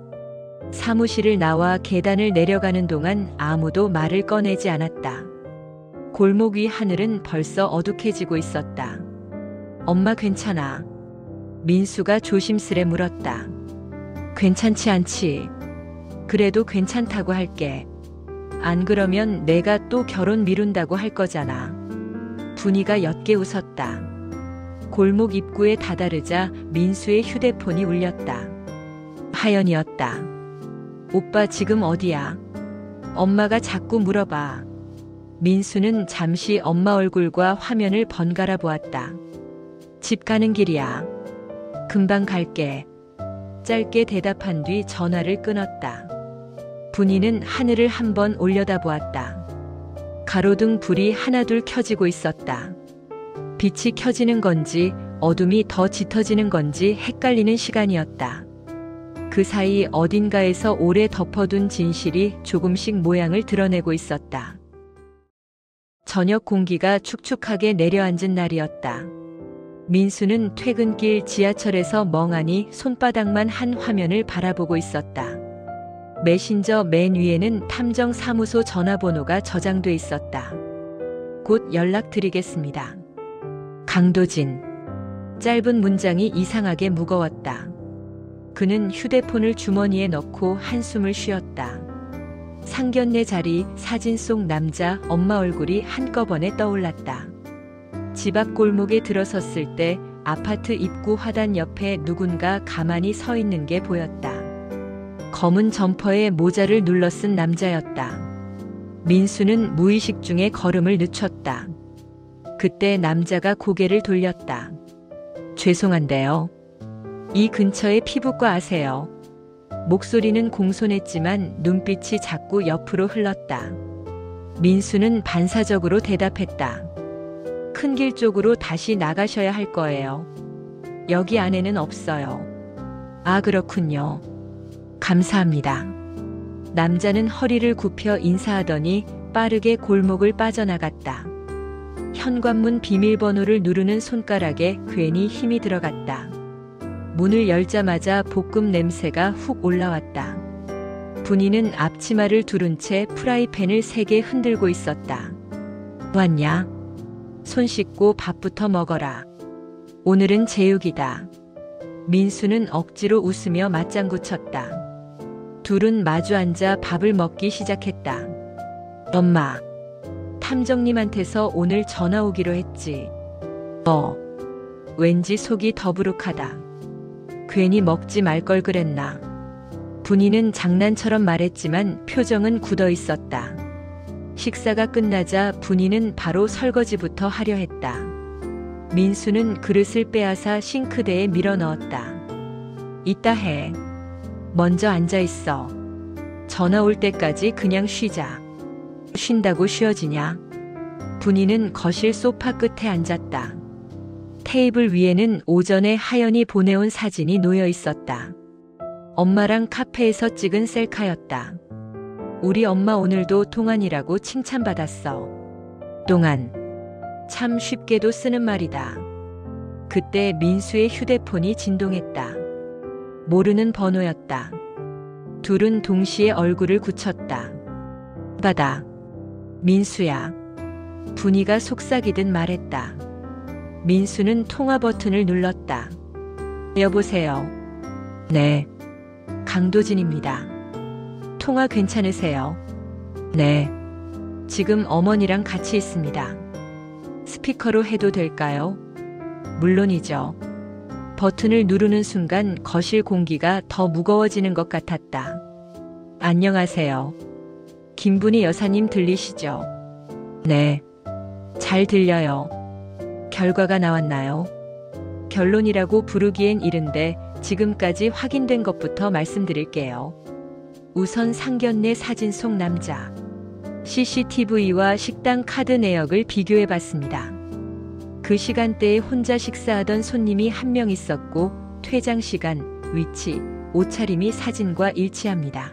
사무실을 나와 계단을 내려가는 동안 아무도 말을 꺼내지 않았다. 골목 위 하늘은 벌써 어둑해지고 있었다. 엄마 괜찮아? 민수가 조심스레 물었다. 괜찮지 않지? 그래도 괜찮다고 할게. 안 그러면 내가 또 결혼 미룬다고 할 거잖아. 분이가 옅게 웃었다. 골목 입구에 다다르자 민수의 휴대폰이 울렸다. 하연이었다. 오빠 지금 어디야? 엄마가 자꾸 물어봐. 민수는 잠시 엄마 얼굴과 화면을 번갈아 보았다. 집 가는 길이야. 금방 갈게. 짧게 대답한 뒤 전화를 끊었다. 분이는 하늘을 한번 올려다보았다. 가로등 불이 하나둘 켜지고 있었다. 빛이 켜지는 건지 어둠이 더 짙어지는 건지 헷갈리는 시간이었다. 그 사이 어딘가에서 오래 덮어둔 진실이 조금씩 모양을 드러내고 있었다. 저녁 공기가 축축하게 내려앉은 날이었다. 민수는 퇴근길 지하철에서 멍하니 손바닥만 한 화면을 바라보고 있었다. 메신저 맨 위에는 탐정사무소 전화번호가 저장돼 있었다. 곧 연락드리겠습니다. 강도진. 짧은 문장이 이상하게 무거웠다. 그는 휴대폰을 주머니에 넣고 한숨을 쉬었다. 상견례 자리, 사진 속 남자, 엄마 얼굴이 한꺼번에 떠올랐다. 집 앞 골목에 들어섰을 때 아파트 입구 화단 옆에 누군가 가만히 서 있는 게 보였다. 검은 점퍼에 모자를 눌러 쓴 남자였다. 민수는 무의식 중에 걸음을 늦췄다. 그때 남자가 고개를 돌렸다. 죄송한데요. 이 근처에 피부과 아세요? 목소리는 공손했지만 눈빛이 자꾸 옆으로 흘렀다. 민수는 반사적으로 대답했다. 큰 길 쪽으로 다시 나가셔야 할 거예요. 여기 안에는 없어요. 아, 그렇군요. 감사합니다. 남자는 허리를 굽혀 인사하더니 빠르게 골목을 빠져나갔다. 현관문 비밀번호를 누르는 손가락에 괜히 힘이 들어갔다. 문을 열자마자 볶음 냄새가 훅 올라왔다. 분이는 앞치마를 두른 채 프라이팬을 3개 흔들고 있었다. 왔냐? 손 씻고 밥부터 먹어라. 오늘은 제육이다. 민수는 억지로 웃으며 맞장구 쳤다. 둘은 마주 앉아 밥을 먹기 시작했다. 엄마, 탐정님한테서 오늘 전화 오기로 했지. 왠지 속이 더부룩하다. 괜히 먹지 말 걸 그랬나. 분이는 장난처럼 말했지만 표정은 굳어 있었다. 식사가 끝나자 분이는 바로 설거지부터 하려 했다. 민수는 그릇을 빼앗아 싱크대에 밀어 넣었다. 이따 해. 먼저 앉아 있어. 전화 올 때까지 그냥 쉬자. 쉰다고 쉬어지냐? 분이는 거실 소파 끝에 앉았다. 테이블 위에는 오전에 하연이 보내온 사진이 놓여 있었다. 엄마랑 카페에서 찍은 셀카였다. 우리 엄마 오늘도 동안이라고 칭찬받았어. 동안. 참 쉽게도 쓰는 말이다. 그때 민수의 휴대폰이 진동했다. 모르는 번호였다. 둘은 동시에 얼굴을 굳혔다. 받아. 민수야. 분이가 속삭이듯 말했다. 민수는 통화 버튼을 눌렀다. 여보세요. 네. 강도진입니다. 통화 괜찮으세요? 네. 지금 어머니랑 같이 있습니다. 스피커로 해도 될까요? 물론이죠. 버튼을 누르는 순간 거실 공기가 더 무거워지는 것 같았다. 안녕하세요. 김분희 여사님 들리시죠? 네. 잘 들려요. 결과가 나왔나요? 결론이라고 부르기엔 이른데 지금까지 확인된 것부터 말씀드릴게요. 우선 상견례 사진 속 남자. CCTV와 식당 카드 내역을 비교해봤습니다. 그 시간대에 혼자 식사하던 손님이 한 명 있었고 퇴장 시간, 위치, 옷차림이 사진과 일치합니다.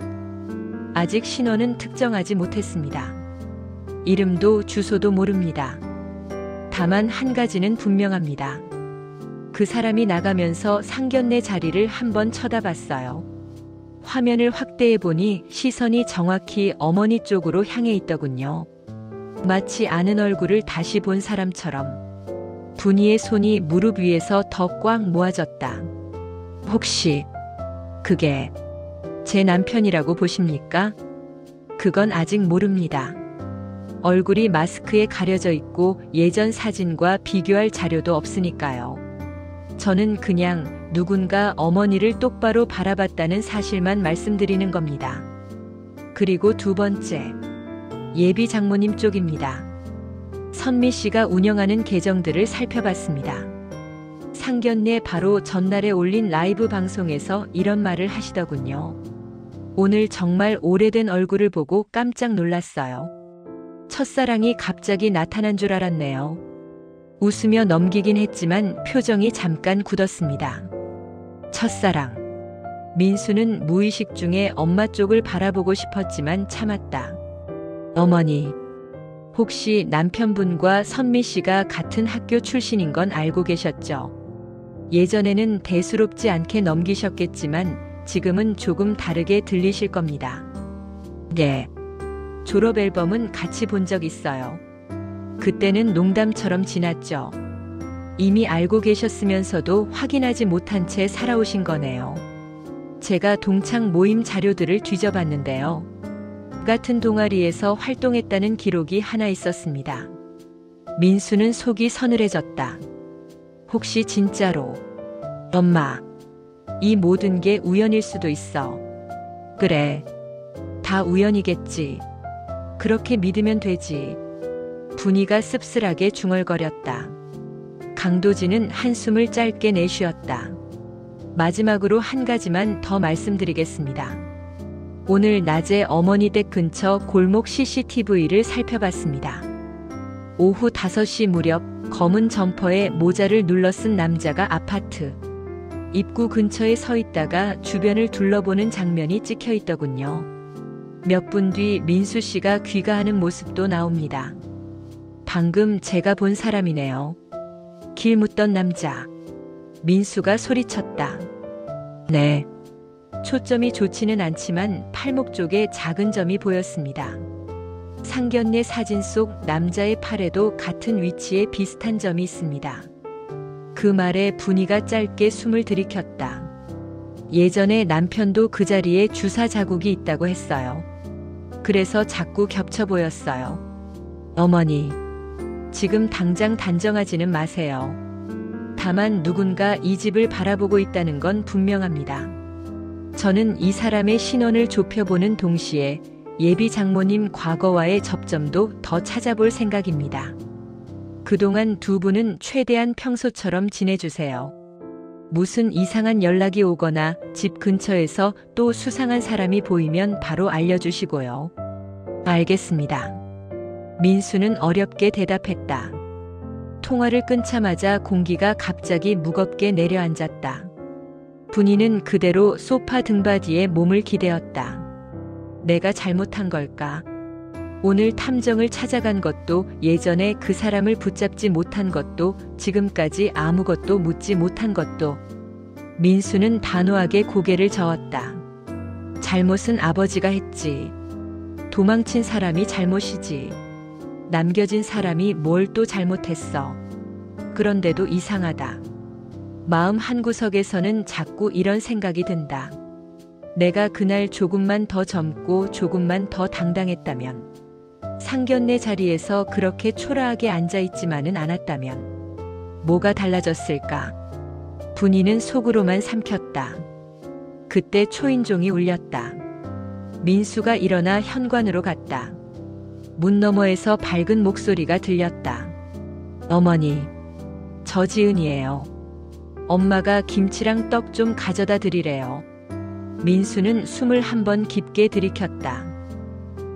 아직 신원은 특정하지 못했습니다. 이름도 주소도 모릅니다. 다만 한 가지는 분명합니다. 그 사람이 나가면서 상견례 자리를 한번 쳐다봤어요. 화면을 확대해보니 시선이 정확히 어머니 쪽으로 향해 있더군요. 마치 아는 얼굴을 다시 본 사람처럼. 분이의 손이 무릎 위에서 더 꽉 모아졌다. 혹시 그게 제 남편이라고 보십니까? 그건 아직 모릅니다. 얼굴이 마스크에 가려져 있고 예전 사진과 비교할 자료도 없으니까요. 저는 그냥 누군가 어머니를 똑바로 바라봤다는 사실만 말씀드리는 겁니다. 그리고 두 번째, 예비 장모님 쪽입니다. 선미 씨가 운영하는 계정들을 살펴봤습니다. 상견례 바로 전날에 올린 라이브 방송에서 이런 말을 하시더군요. 오늘 정말 오래된 얼굴을 보고 깜짝 놀랐어요. 첫사랑이 갑자기 나타난 줄 알았네요. 웃으며 넘기긴 했지만 표정이 잠깐 굳었습니다. 첫사랑. 민수는 무의식 중에 엄마 쪽을 바라보고 싶었지만 참았다. 어머니, 혹시 남편분과 선미 씨가 같은 학교 출신인 건 알고 계셨죠? 예전에는 대수롭지 않게 넘기셨겠지만 지금은 조금 다르게 들리실 겁니다. 네. 졸업 앨범은 같이 본 적 있어요. 그때는 농담처럼 지났죠. 이미 알고 계셨으면서도 확인하지 못한 채 살아오신 거네요. 제가 동창 모임 자료들을 뒤져봤는데요. 같은 동아리에서 활동했다는 기록이 하나 있었습니다. 민수는 속이 서늘해졌다. 혹시 진짜로? 엄마, 이 모든 게 우연일 수도 있어. 그래, 다 우연이겠지. 그렇게 믿으면 되지. 분이가 씁쓸하게 중얼거렸다. 강도진은 한숨을 짧게 내쉬었다. 마지막으로 한 가지만 더 말씀드리겠습니다. 오늘 낮에 어머니 댁 근처 골목 CCTV를 살펴봤습니다. 오후 5시 무렵 검은 점퍼에 모자를 눌러 쓴 남자가 아파트 입구 근처에 서 있다가 주변을 둘러보는 장면이 찍혀 있더군요. 몇 분 뒤 민수 씨가 귀가하는 모습도 나옵니다. 방금 제가 본 사람이네요. 길 묻던 남자. 민수가 소리쳤다. 네. 초점이 좋지는 않지만 팔목 쪽에 작은 점이 보였습니다. 상견례 사진 속 남자의 팔에도 같은 위치에 비슷한 점이 있습니다. 그 말에 분이가 짧게 숨을 들이켰다. 예전에 남편도 그 자리에 주사 자국이 있다고 했어요. 그래서 자꾸 겹쳐 보였어요. 어머니, 지금 당장 단정하지는 마세요. 다만 누군가 이 집을 바라보고 있다는 건 분명합니다. 저는 이 사람의 신원을 좁혀보는 동시에 예비 장모님 과거와의 접점도 더 찾아볼 생각입니다. 그동안 두 분은 최대한 평소처럼 지내주세요. 무슨 이상한 연락이 오거나 집 근처에서 또 수상한 사람이 보이면 바로 알려주시고요. 알겠습니다. 민수는 어렵게 대답했다. 통화를 끊자마자 공기가 갑자기 무겁게 내려앉았다. 분이는 그대로 소파 등받이에 몸을 기대었다. 내가 잘못한 걸까? 오늘 탐정을 찾아간 것도, 예전에 그 사람을 붙잡지 못한 것도, 지금까지 아무것도 묻지 못한 것도. 민수는 단호하게 고개를 저었다. 잘못은 아버지가 했지. 도망친 사람이 잘못이지. 남겨진 사람이 뭘 또 잘못했어. 그런데도 이상하다. 마음 한구석에서는 자꾸 이런 생각이 든다. 내가 그날 조금만 더 젊고 조금만 더 당당했다면, 상견례 자리에서 그렇게 초라하게 앉아있지만은 않았다면 뭐가 달라졌을까? 분이는 속으로만 삼켰다. 그때 초인종이 울렸다. 민수가 일어나 현관으로 갔다. 문 너머에서 밝은 목소리가 들렸다. 어머니, 저 지은이에요. 엄마가 김치랑 떡 좀 가져다 드리래요. 민수는 숨을 한 번 깊게 들이켰다.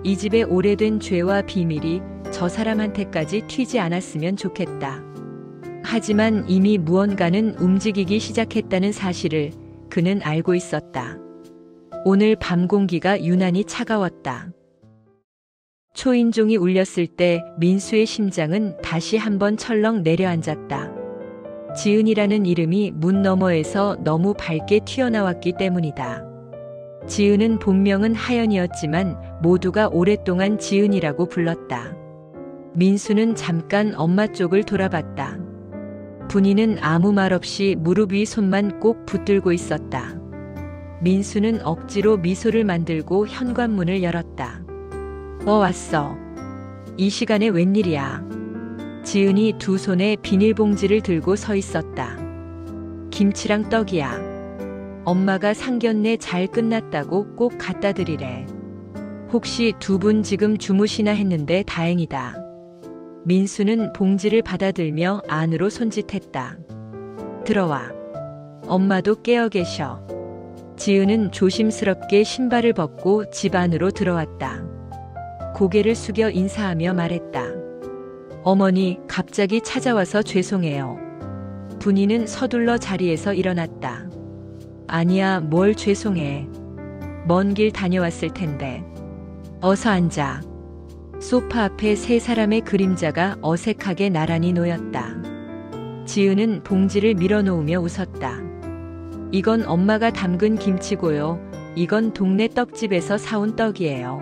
이 집의 오래된 죄와 비밀이 저 사람한테까지 튀지 않았으면 좋겠다. 하지만 이미 무언가는 움직이기 시작했다는 사실을 그는 알고 있었다. 오늘 밤 공기가 유난히 차가웠다. 초인종이 울렸을 때 민수의 심장은 다시 한번 철렁 내려앉았다. 지은이라는 이름이 문 너머에서 너무 밝게 튀어나왔기 때문이다. 지은은 본명은 하연이었지만 모두가 오랫동안 지은이라고 불렀다. 민수는 잠깐 엄마 쪽을 돌아봤다. 분이는 아무 말 없이 무릎 위 손만 꼭 붙들고 있었다. 민수는 억지로 미소를 만들고 현관문을 열었다. 왔어. 이 시간에 웬일이야. 지은이 두 손에 비닐봉지를 들고 서 있었다. 김치랑 떡이야. 엄마가 상견례 잘 끝났다고 꼭 갖다 드리래. 혹시 두 분 지금 주무시나 했는데 다행이다. 민수는 봉지를 받아들며 안으로 손짓했다. 들어와. 엄마도 깨어 계셔. 지은은 조심스럽게 신발을 벗고 집 안으로 들어왔다. 고개를 숙여 인사하며 말했다. 어머니, 갑자기 찾아와서 죄송해요. 분이는 서둘러 자리에서 일어났다. 아니야, 뭘 죄송해. 먼 길 다녀왔을 텐데. 어서 앉아. 소파 앞에 세 사람의 그림자가 어색하게 나란히 놓였다. 지은은 봉지를 밀어놓으며 웃었다. 이건 엄마가 담근 김치고요. 이건 동네 떡집에서 사온 떡이에요.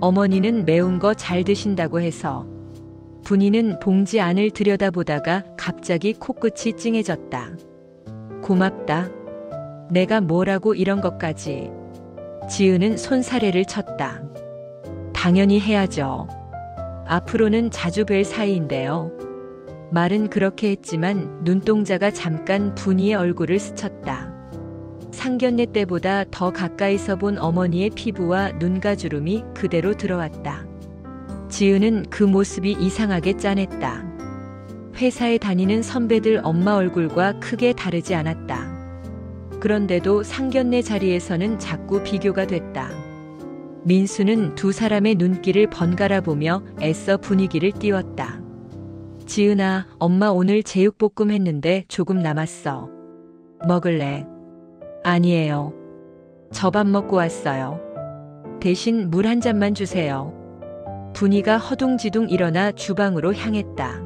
어머니는 매운 거 잘 드신다고 해서. 분이는 봉지 안을 들여다보다가 갑자기 코끝이 찡해졌다. 고맙다. 내가 뭐라고 이런 것까지. 지은은 손사래를 쳤다. 당연히 해야죠. 앞으로는 자주 뵐 사이인데요. 말은 그렇게 했지만 눈동자가 잠깐 분이의 얼굴을 스쳤다. 상견례 때보다 더 가까이서 본 어머니의 피부와 눈가주름이 그대로 들어왔다. 지은은 그 모습이 이상하게 짠했다. 회사에 다니는 선배들 엄마 얼굴과 크게 다르지 않았다. 그런데도 상견례 자리에서는 자꾸 비교가 됐다. 민수는 두 사람의 눈길을 번갈아 보며 애써 분위기를 띄웠다. 지은아, 엄마 오늘 제육볶음 했는데 조금 남았어. 먹을래? 아니에요. 저 밥 먹고 왔어요. 대신 물 한 잔만 주세요. 분이가 허둥지둥 일어나 주방으로 향했다.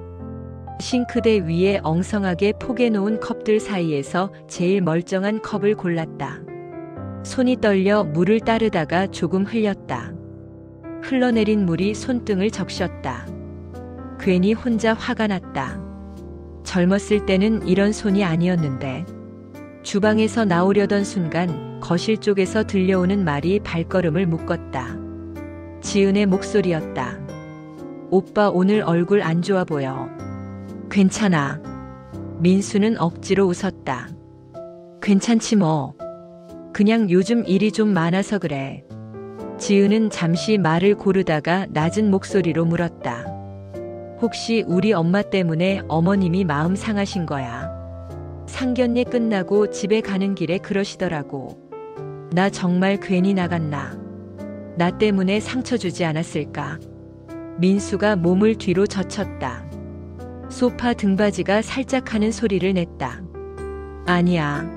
싱크대 위에 엉성하게 포개놓은 컵들 사이에서 제일 멀쩡한 컵을 골랐다. 손이 떨려 물을 따르다가 조금 흘렸다. 흘러내린 물이 손등을 적셨다. 괜히 혼자 화가 났다. 젊었을 때는 이런 손이 아니었는데. 주방에서 나오려던 순간 거실 쪽에서 들려오는 말이 발걸음을 묶었다. 지은의 목소리였다. 오빠 오늘 얼굴 안 좋아 보여. 괜찮아. 민수는 억지로 웃었다. 괜찮지 뭐. 그냥 요즘 일이 좀 많아서 그래. 지은은 잠시 말을 고르다가 낮은 목소리로 물었다. 혹시 우리 엄마 때문에 어머님이 마음 상하신 거야? 상견례 끝나고 집에 가는 길에 그러시더라고. 나 정말 괜히 나갔나? 나 때문에 상처 주지 않았을까? 민수가 몸을 뒤로 젖혔다. 소파 등받이가 살짝 하는 소리를 냈다. 아니야.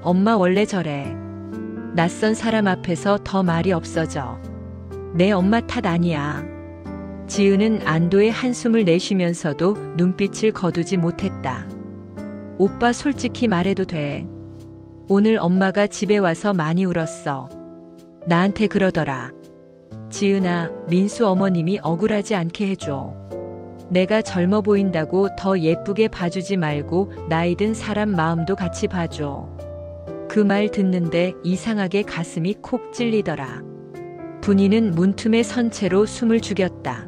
엄마 원래 저래. 낯선 사람 앞에서 더 말이 없어져. 내 엄마 탓 아니야. 지은은 안도의 한숨을 내쉬면서도 눈빛을 거두지 못했다. 오빠 솔직히 말해도 돼. 오늘 엄마가 집에 와서 많이 울었어. 나한테 그러더라. 지은아, 민수 어머님이 억울하지 않게 해줘. 내가 젊어 보인다고 더 예쁘게 봐주지 말고 나이 든 사람 마음도 같이 봐줘. 그 말 듣는데 이상하게 가슴이 콕 찔리더라. 분이는 문틈에 선 채로 숨을 죽였다.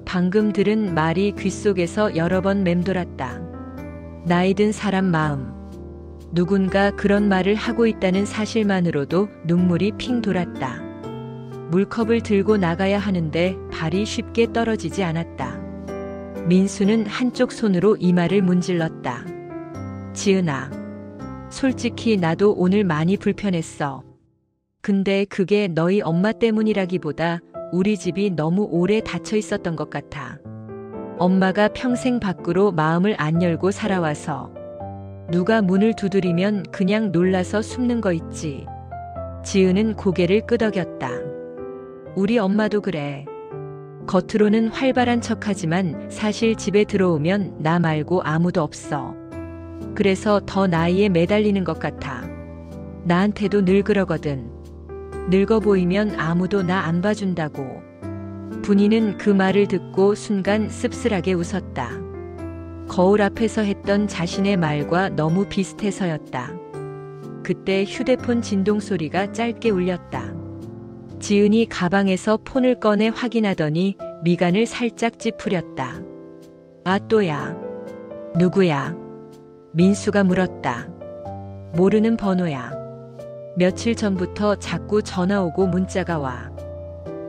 방금 들은 말이 귓속에서 여러 번 맴돌았다. 나이 든 사람 마음. 누군가 그런 말을 하고 있다는 사실만으로도 눈물이 핑 돌았다. 물컵을 들고 나가야 하는데 발이 쉽게 떨어지지 않았다. 민수는 한쪽 손으로 이마를 문질렀다. 지은아, 솔직히 나도 오늘 많이 불편했어. 근데 그게 너희 엄마 때문이라기보다 우리 집이 너무 오래 닫혀 있었던 것 같아. 엄마가 평생 밖으로 마음을 안 열고 살아와서 누가 문을 두드리면 그냥 놀라서 숨는 거 있지. 지은은 고개를 끄덕였다. 우리 엄마도 그래. 겉으로는 활발한 척하지만 사실 집에 들어오면 나 말고 아무도 없어. 그래서 더 나이에 매달리는 것 같아. 나한테도 늘 그러거든. 늙어 보이면 아무도 나 안 봐준다고. 분이는 그 말을 듣고 순간 씁쓸하게 웃었다. 거울 앞에서 했던 자신의 말과 너무 비슷해서였다. 그때 휴대폰 진동 소리가 짧게 울렸다. 지은이 가방에서 폰을 꺼내 확인하더니 미간을 살짝 찌푸렸다. 아, 또야. 누구야? 민수가 물었다. 모르는 번호야. 며칠 전부터 자꾸 전화 오고 문자가 와.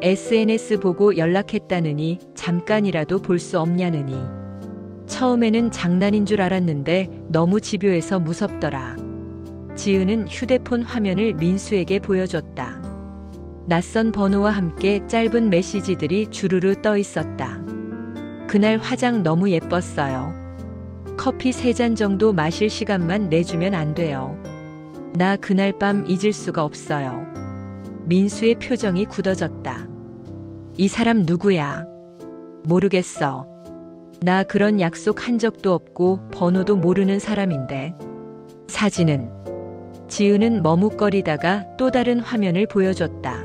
SNS 보고 연락했다느니 잠깐이라도 볼 수 없냐느니. 처음에는 장난인 줄 알았는데 너무 집요해서 무섭더라. 지은은 휴대폰 화면을 민수에게 보여줬다. 낯선 번호와 함께 짧은 메시지들이 주르르 떠 있었다. 그날 화장 너무 예뻤어요. 커피 3잔 정도 마실 시간만 내주면 안 돼요. 나 그날 밤 잊을 수가 없어요. 민수의 표정이 굳어졌다. 이 사람 누구야? 모르겠어. 나 그런 약속 한 적도 없고 번호도 모르는 사람인데. 사진은? 지은은 머뭇거리다가 또 다른 화면을 보여줬다.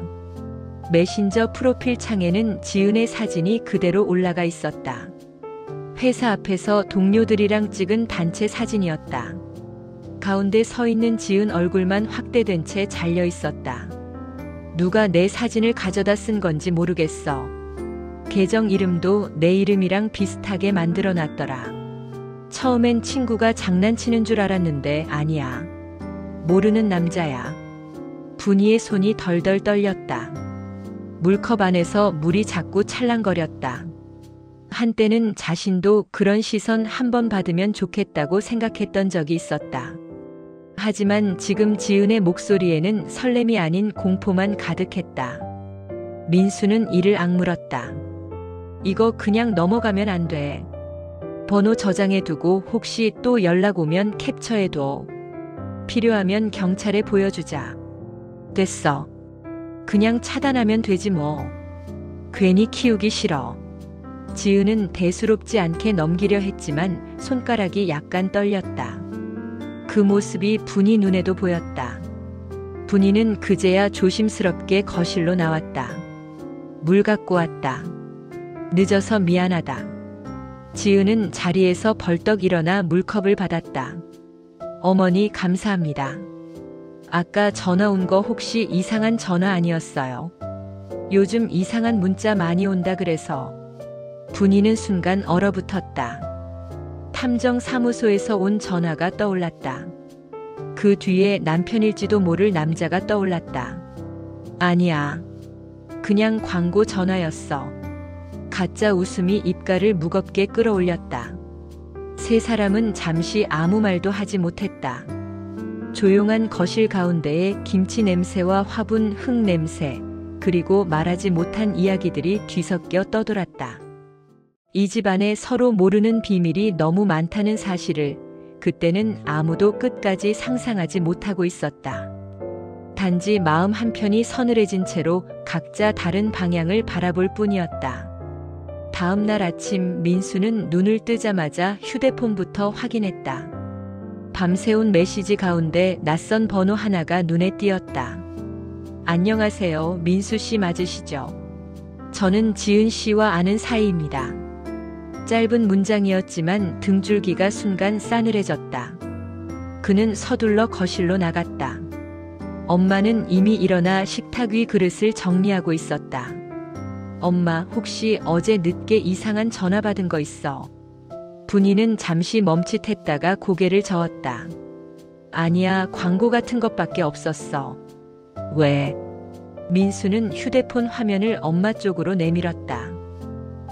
메신저 프로필 창에는 지은의 사진이 그대로 올라가 있었다. 회사 앞에서 동료들이랑 찍은 단체 사진이었다. 가운데 서 있는 지은 얼굴만 확대된 채 잘려 있었다. 누가 내 사진을 가져다 쓴 건지 모르겠어. 계정 이름도 내 이름이랑 비슷하게 만들어 놨더라. 처음엔 친구가 장난치는 줄 알았는데 아니야. 모르는 남자야. 분이의 손이 덜덜 떨렸다. 물컵 안에서 물이 자꾸 찰랑거렸다. 한때는 자신도 그런 시선 한 번 받으면 좋겠다고 생각했던 적이 있었다. 하지만 지금 지은의 목소리에는 설렘이 아닌 공포만 가득했다. 민수는 이를 악물었다. 이거 그냥 넘어가면 안 돼. 번호 저장해두고 혹시 또 연락 오면 캡처해둬. 필요하면 경찰에 보여주자. 됐어. 그냥 차단하면 되지 뭐. 괜히 키우기 싫어. 지은은 대수롭지 않게 넘기려 했지만 손가락이 약간 떨렸다. 그 모습이 분이 눈에도 보였다. 분이는 그제야 조심스럽게 거실로 나왔다. 물 갖고 왔다. 늦어서 미안하다. 지은은 자리에서 벌떡 일어나 물컵을 받았다. 어머니 감사합니다. 아까 전화 온 거 혹시 이상한 전화 아니었어요? 요즘 이상한 문자 많이 온다 그래서. 분이는 순간 얼어붙었다. 탐정사무소에서 온 전화가 떠올랐다. 그 뒤에 남편일지도 모를 남자가 떠올랐다. 아니야. 그냥 광고 전화였어. 가짜 웃음이 입가를 무겁게 끌어올렸다. 세 사람은 잠시 아무 말도 하지 못했다. 조용한 거실 가운데에 김치 냄새와 화분 흙 냄새, 그리고 말하지 못한 이야기들이 뒤섞여 떠돌았다. 이 집안에 서로 모르는 비밀이 너무 많다는 사실을 그때는 아무도 끝까지 상상하지 못하고 있었다. 단지 마음 한편이 서늘해진 채로 각자 다른 방향을 바라볼 뿐이었다. 다음 날 아침 민수는 눈을 뜨자마자 휴대폰부터 확인했다. 밤새운 메시지 가운데 낯선 번호 하나가 눈에 띄었다. 안녕하세요. 민수 씨 맞으시죠? 저는 지은 씨와 아는 사이입니다. 짧은 문장이었지만 등줄기가 순간 싸늘해졌다. 그는 서둘러 거실로 나갔다. 엄마는 이미 일어나 식탁 위 그릇을 정리하고 있었다. 엄마, 혹시 어제 늦게 이상한 전화 받은 거 있어? 분이는 잠시 멈칫했다가 고개를 저었다. 아니야, 광고 같은 것밖에 없었어. 왜? 민수는 휴대폰 화면을 엄마 쪽으로 내밀었다.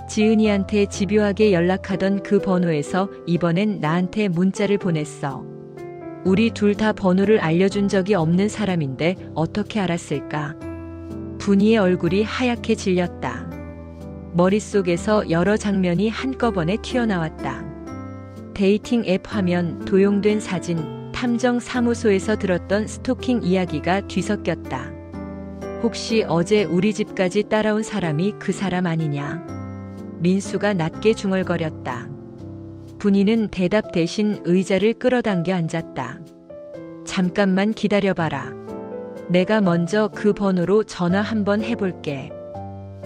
지은이한테 집요하게 연락하던 그 번호에서 이번엔 나한테 문자를 보냈어. 우리 둘 다 번호를 알려준 적이 없는 사람인데 어떻게 알았을까? 분이의 얼굴이 하얗게 질렸다. 머릿속에서 여러 장면이 한꺼번에 튀어나왔다. 데이팅 앱 화면, 도용된 사진, 탐정 사무소에서 들었던 스토킹 이야기가 뒤섞였다. 혹시 어제 우리 집까지 따라온 사람이 그 사람 아니냐? 민수가 낮게 중얼거렸다. 분이는 대답 대신 의자를 끌어당겨 앉았다. 잠깐만 기다려봐라. 내가 먼저 그 번호로 전화 한번 해볼게.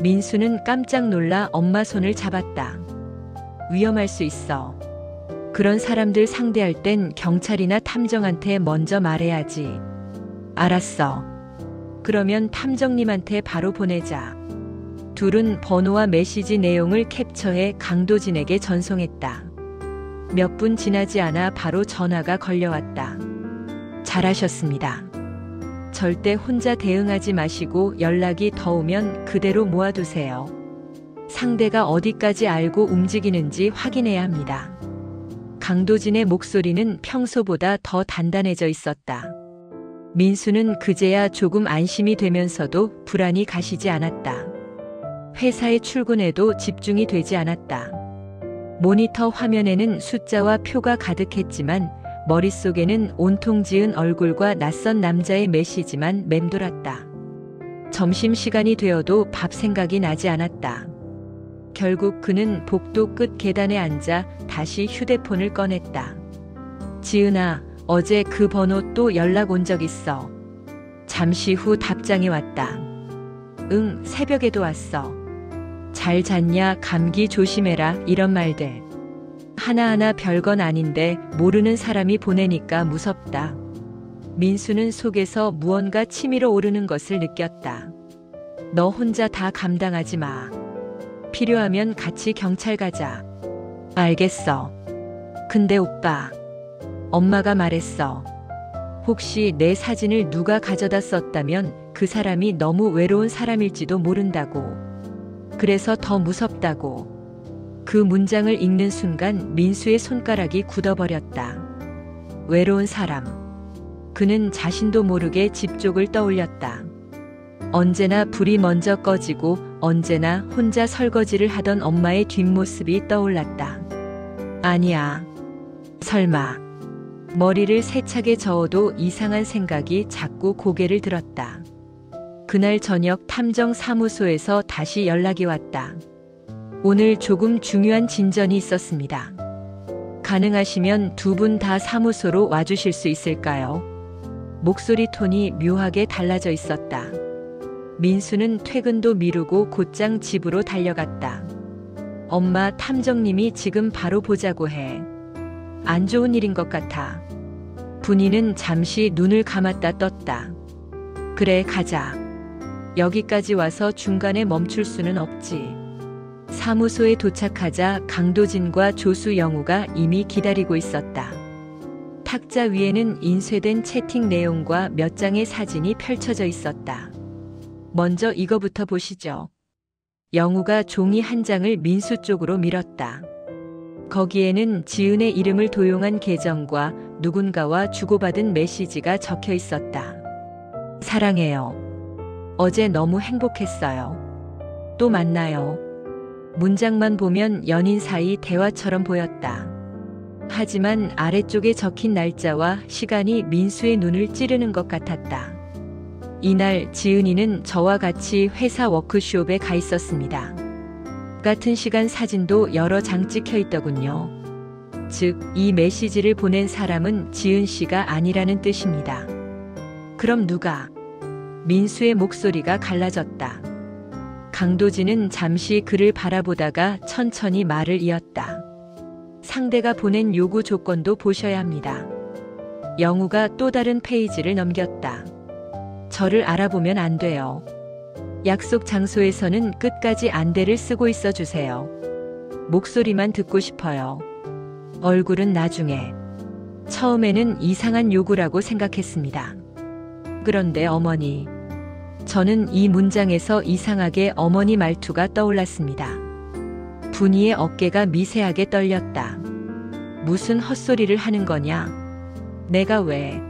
민수는 깜짝 놀라 엄마 손을 잡았다. 위험할 수 있어. 그런 사람들 상대할 땐 경찰이나 탐정한테 먼저 말해야지. 알았어. 그러면 탐정님한테 바로 보내자. 둘은 번호와 메시지 내용을 캡처해 강도진에게 전송했다. 몇 분 지나지 않아 바로 전화가 걸려왔다. 잘하셨습니다. 절대 혼자 대응하지 마시고 연락이 더 오면 그대로 모아두세요. 상대가 어디까지 알고 움직이는지 확인해야 합니다. 강도진의 목소리는 평소보다 더 단단해져 있었다. 민수는 그제야 조금 안심이 되면서도 불안이 가시지 않았다. 회사에 출근해도 집중이 되지 않았다. 모니터 화면에는 숫자와 표가 가득했지만 머릿속에는 온통 지은 얼굴과 낯선 남자의 메시지만 맴돌았다. 점심시간이 되어도 밥 생각이 나지 않았다. 결국 그는 복도 끝 계단에 앉아 다시 휴대폰을 꺼냈다. 지은아, 어제 그 번호 또 연락 온 적 있어. 잠시 후 답장이 왔다. 응, 새벽에도 왔어. 잘 잤냐, 감기 조심해라, 이런 말들. 하나하나 별건 아닌데 모르는 사람이 보내니까 무섭다. 민수는 속에서 무언가 치밀어 오르는 것을 느꼈다. 너 혼자 다 감당하지 마. 필요하면 같이 경찰 가자. 알겠어. 근데 오빠, 엄마가 말했어. 혹시 내 사진을 누가 가져다 썼다면 그 사람이 너무 외로운 사람일지도 모른다고. 그래서 더 무섭다고. 그 문장을 읽는 순간 민수의 손가락이 굳어버렸다. 외로운 사람. 그는 자신도 모르게 집 쪽을 떠올렸다. 언제나 불이 먼저 꺼지고 언제나 혼자 설거지를 하던 엄마의 뒷모습이 떠올랐다. 아니야. 설마. 머리를 세차게 저어도 이상한 생각이 자꾸 고개를 들었다. 그날 저녁 탐정사무소에서 다시 연락이 왔다. 오늘 조금 중요한 진전이 있었습니다. 가능하시면 두 분 다 사무소로 와주실 수 있을까요? 목소리 톤이 묘하게 달라져 있었다. 민수는 퇴근도 미루고 곧장 집으로 달려갔다. 엄마, 탐정님이 지금 바로 보자고 해. 안 좋은 일인 것 같아. 분이는 잠시 눈을 감았다 떴다. 그래, 가자. 여기까지 와서 중간에 멈출 수는 없지. 사무소에 도착하자 강도진과 조수 영우가 이미 기다리고 있었다. 탁자 위에는 인쇄된 채팅 내용과 몇 장의 사진이 펼쳐져 있었다. 먼저 이거부터 보시죠. 영우가 종이 한 장을 민수 쪽으로 밀었다. 거기에는 지은의 이름을 도용한 계정과 누군가와 주고받은 메시지가 적혀 있었다. 사랑해요. 어제 너무 행복했어요. 또 만나요. 문장만 보면 연인 사이 대화처럼 보였다. 하지만 아래쪽에 적힌 날짜와 시간이 민수의 눈을 찌르는 것 같았다. 이날 지은이는 저와 같이 회사 워크숍에 가 있었습니다. 같은 시간 사진도 여러 장 찍혀 있더군요. 즉, 이 메시지를 보낸 사람은 지은 씨가 아니라는 뜻입니다. 그럼 누가? 민수의 목소리가 갈라졌다. 강도진은 잠시 그를 바라보다가 천천히 말을 이었다. 상대가 보낸 요구 조건도 보셔야 합니다. 영우가 또 다른 페이지를 넘겼다. 저를 알아보면 안 돼요. 약속 장소에서는 끝까지 안대를 쓰고 있어 주세요. 목소리만 듣고 싶어요. 얼굴은 나중에. 처음에는 이상한 요구라고 생각했습니다. 그런데 어머니. 저는 이 문장에서 이상하게 어머니 말투가 떠올랐습니다. 분이의 어깨가 미세하게 떨렸다. 무슨 헛소리를 하는 거냐? 내가 왜?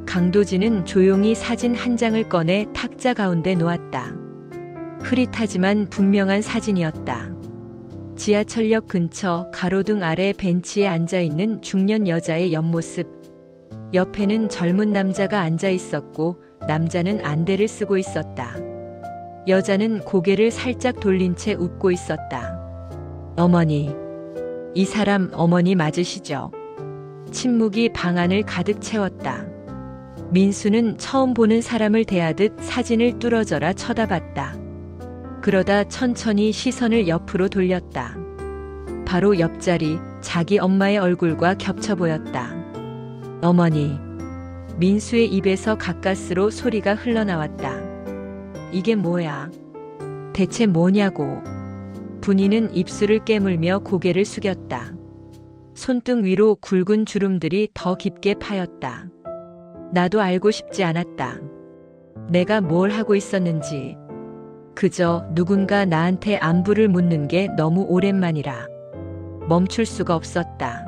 강도진은 조용히 사진 한 장을 꺼내 탁자 가운데 놓았다. 흐릿하지만 분명한 사진이었다. 지하철역 근처 가로등 아래 벤치에 앉아있는 중년 여자의 옆모습. 옆에는 젊은 남자가 앉아 있었고 남자는 안대를 쓰고 있었다. 여자는 고개를 살짝 돌린 채 웃고 있었다. 어머니. 이 사람 어머니 맞으시죠? 침묵이 방 안을 가득 채웠다. 민수는 처음 보는 사람을 대하듯 사진을 뚫어져라 쳐다봤다. 그러다 천천히 시선을 옆으로 돌렸다. 바로 옆자리 자기 엄마의 얼굴과 겹쳐 보였다. 어머니. 민수의 입에서 가까스로 소리가 흘러나왔다. 이게 뭐야? 대체 뭐냐고. 분이는 입술을 깨물며 고개를 숙였다. 손등 위로 굵은 주름들이 더 깊게 파였다. 나도 알고 싶지 않았다. 내가 뭘 하고 있었는지. 그저 누군가 나한테 안부를 묻는 게 너무 오랜만이라. 멈출 수가 없었다.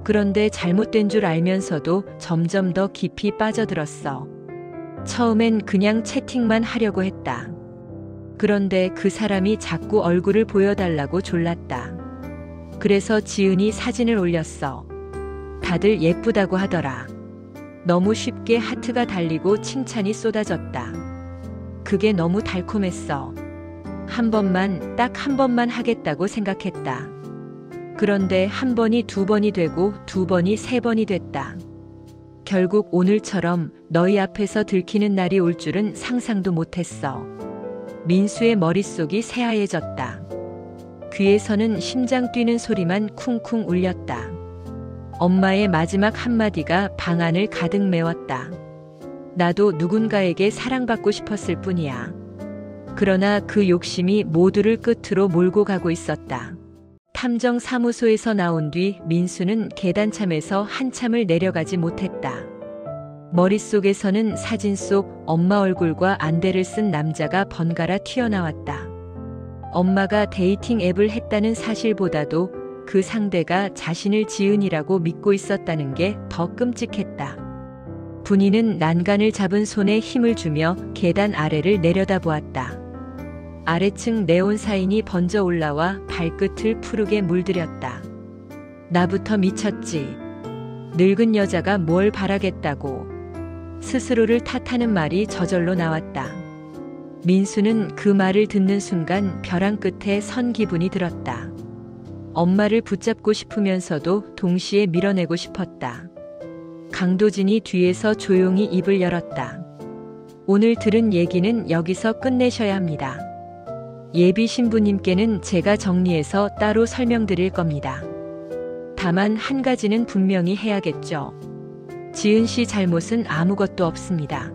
그런데 잘못된 줄 알면서도 점점 더 깊이 빠져들었어. 처음엔 그냥 채팅만 하려고 했다. 그런데 그 사람이 자꾸 얼굴을 보여달라고 졸랐다. 그래서 지은이 사진을 올렸어. 다들 예쁘다고 하더라. 너무 쉽게 하트가 달리고 칭찬이 쏟아졌다. 그게 너무 달콤했어. 한 번만, 딱 한 번만 하겠다고 생각했다. 그런데 한 번이 두 번이 되고 두 번이 세 번이 됐다. 결국 오늘처럼 너희 앞에서 들키는 날이 올 줄은 상상도 못했어. 민수의 머릿속이 새하얘졌다. 귀에서는 심장 뛰는 소리만 쿵쿵 울렸다. 엄마의 마지막 한마디가 방 안을 가득 메웠다. 나도 누군가에게 사랑받고 싶었을 뿐이야. 그러나 그 욕심이 모두를 끝으로 몰고 가고 있었다. 탐정 사무소에서 나온 뒤 민수는 계단참에서 한참을 내려가지 못했다. 머릿속에서는 사진 속 엄마 얼굴과 안대를 쓴 남자가 번갈아 튀어나왔다. 엄마가 데이팅 앱을 했다는 사실보다도 그 상대가 자신을 지은이라고 믿고 있었다는 게 더 끔찍했다. 분이는 난간을 잡은 손에 힘을 주며 계단 아래를 내려다보았다. 아래층 네온 사인이 번져 올라와 발끝을 푸르게 물들였다. 나부터 미쳤지. 늙은 여자가 뭘 바라겠다고. 스스로를 탓하는 말이 저절로 나왔다. 민수는 그 말을 듣는 순간 벼랑 끝에 선 기분이 들었다. 엄마를 붙잡고 싶으면서도 동시에 밀어내고 싶었다. 강도진이 뒤에서 조용히 입을 열었다. 오늘 들은 얘기는 여기서 끝내셔야 합니다. 예비 신부님께는 제가 정리해서 따로 설명드릴 겁니다. 다만 한 가지는 분명히 해야겠죠. 지은 씨 잘못은 아무것도 없습니다.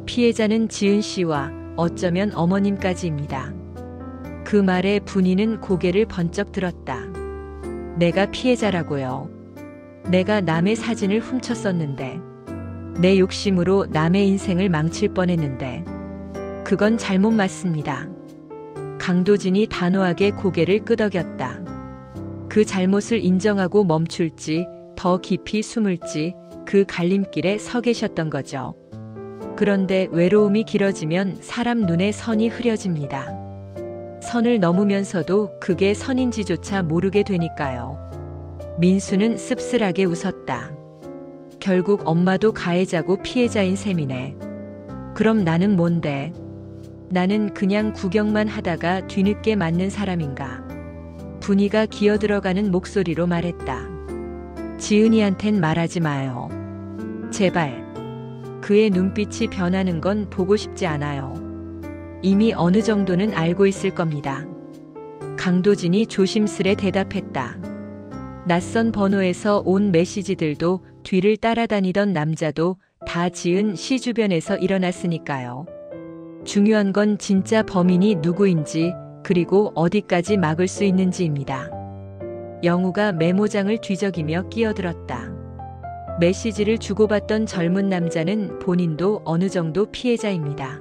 피해자는 지은 씨와 어쩌면 어머님까지입니다. 그 말에 분이는 고개를 번쩍 들었다. 내가 피해자라고요. 내가 남의 사진을 훔쳤었는데, 내 욕심으로 남의 인생을 망칠 뻔했는데, 그건 잘못 맞습니다. 강도진이 단호하게 고개를 끄덕였다. 그 잘못을 인정하고 멈출지, 더 깊이 숨을지 그 갈림길에 서 계셨던 거죠. 그런데 외로움이 길어지면 사람 눈에 선이 흐려집니다. 선을 넘으면서도 그게 선인지조차 모르게 되니까요. 민수는 씁쓸하게 웃었다. 결국 엄마도 가해자고 피해자인 셈이네. 그럼 나는 뭔데? 나는 그냥 구경만 하다가 뒤늦게 맞는 사람인가? 분이가 기어들어가는 목소리로 말했다. 지은이한텐 말하지 마요. 제발. 그의 눈빛이 변하는 건 보고 싶지 않아요. 이미 어느 정도는 알고 있을 겁니다. 강도진이 조심스레 대답했다. 낯선 번호에서 온 메시지들도 뒤를 따라다니던 남자도 다 지은 씨 주변에서 일어났으니까요. 중요한 건 진짜 범인이 누구인지 그리고 어디까지 막을 수 있는지입니다. 영우가 메모장을 뒤적이며 끼어들었다. 메시지를 주고받던 젊은 남자는 본인도 어느 정도 피해자입니다.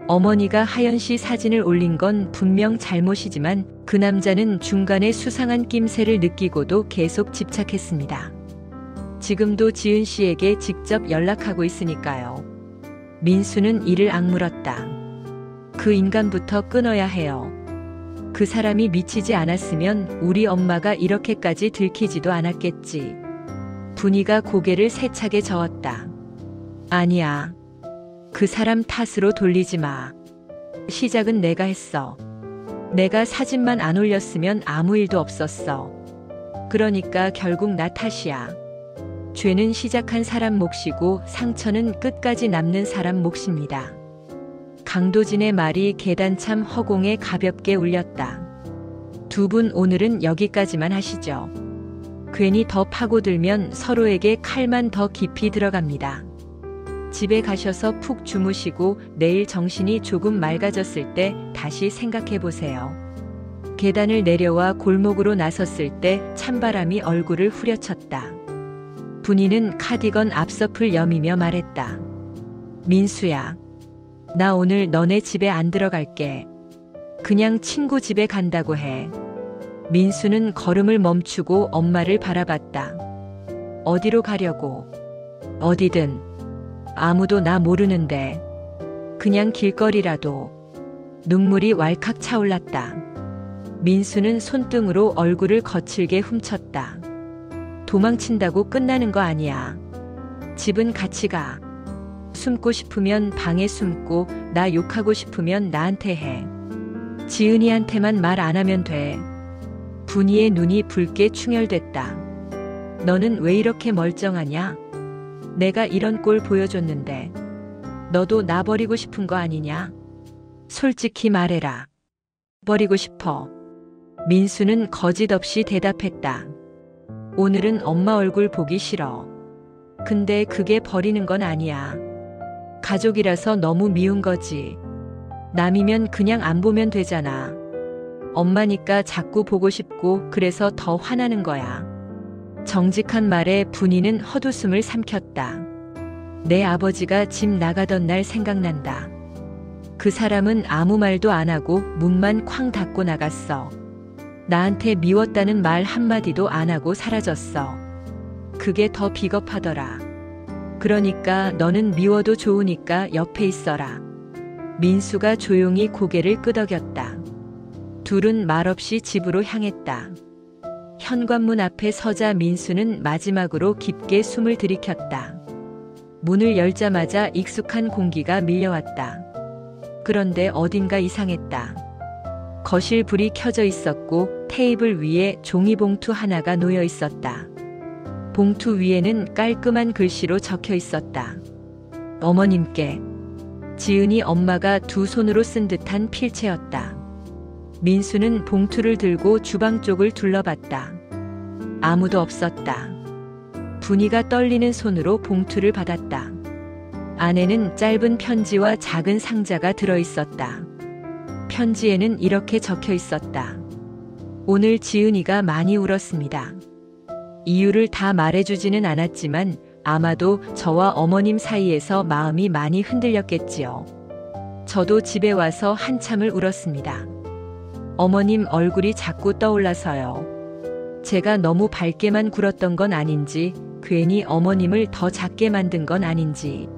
어머니가 하연 씨 사진을 올린 건 분명 잘못이지만 그 남자는 중간에 수상한 낌새를 느끼고도 계속 집착했습니다. 지금도 지은 씨에게 직접 연락하고 있으니까요. 민수는 이를 악물었다. 그 인간부터 끊어야 해요. 그 사람이 미치지 않았으면 우리 엄마가 이렇게까지 들키지도 않았겠지. 분이가 고개를 세차게 저었다. 아니야. 그 사람 탓으로 돌리지 마. 시작은 내가 했어. 내가 사진만 안 올렸으면 아무 일도 없었어. 그러니까 결국 나 탓이야. 죄는 시작한 사람 몫이고 상처는 끝까지 남는 사람 몫입니다. 강도진의 말이 계단참 허공에 가볍게 울렸다. 두 분 오늘은 여기까지만 하시죠. 괜히 더 파고들면 서로에게 칼만 더 깊이 들어갑니다. 집에 가셔서 푹 주무시고 내일 정신이 조금 맑아졌을 때 다시 생각해 보세요. 계단을 내려와 골목으로 나섰을 때 찬바람이 얼굴을 후려쳤다. 분이는 카디건 앞서풀 여미며 말했다. 민수야. 나 오늘 너네 집에 안 들어갈게. 그냥 친구 집에 간다고 해. 민수는 걸음을 멈추고 엄마를 바라봤다. 어디로 가려고? 어디든. 아무도 나 모르는데. 그냥 길거리라도. 눈물이 왈칵 차올랐다. 민수는 손등으로 얼굴을 거칠게 훔쳤다. 도망친다고 끝나는 거 아니야. 집은 같이 가. 숨고 싶으면 방에 숨고 나 욕하고 싶으면 나한테 해. 지은이한테만 말 안 하면 돼. 분이의 눈이 붉게 충혈됐다. 너는 왜 이렇게 멀쩡하냐? 내가 이런 꼴 보여줬는데 너도 나 버리고 싶은 거 아니냐? 솔직히 말해라. 버리고 싶어. 민수는 거짓없이 대답했다. 오늘은 엄마 얼굴 보기 싫어. 근데 그게 버리는 건 아니야. 가족이라서 너무 미운 거지. 남이면 그냥 안 보면 되잖아. 엄마니까 자꾸 보고 싶고 그래서 더 화나는 거야. 정직한 말에 분이는 헛웃음을 삼켰다. 내 아버지가 집 나가던 날 생각난다. 그 사람은 아무 말도 안 하고 문만 쾅 닫고 나갔어. 나한테 미웠다는 말 한마디도 안 하고 사라졌어. 그게 더 비겁하더라. 그러니까 너는 미워도 좋으니까 옆에 있어라. 민수가 조용히 고개를 끄덕였다. 둘은 말없이 집으로 향했다. 현관문 앞에 서자 민수는 마지막으로 깊게 숨을 들이켰다. 문을 열자마자 익숙한 공기가 밀려왔다. 그런데 어딘가 이상했다. 거실 불이 켜져 있었고 테이블 위에 종이봉투 하나가 놓여 있었다. 봉투 위에는 깔끔한 글씨로 적혀 있었다. 어머님께. 지은이 엄마가 두 손으로 쓴 듯한 필체였다. 민수는 봉투를 들고 주방 쪽을 둘러봤다. 아무도 없었다. 분이가 떨리는 손으로 봉투를 받았다. 안에는 짧은 편지와 작은 상자가 들어있었다. 편지에는 이렇게 적혀 있었다. 오늘 지은이가 많이 울었습니다. 이유를 다 말해주지는 않았지만 아마도 저와 어머님 사이에서 마음이 많이 흔들렸겠지요. 저도 집에 와서 한참을 울었습니다. 어머님 얼굴이 자꾸 떠올라서요. 제가 너무 밝게만 굴었던 건 아닌지, 괜히 어머님을 더 작게 만든 건 아닌지.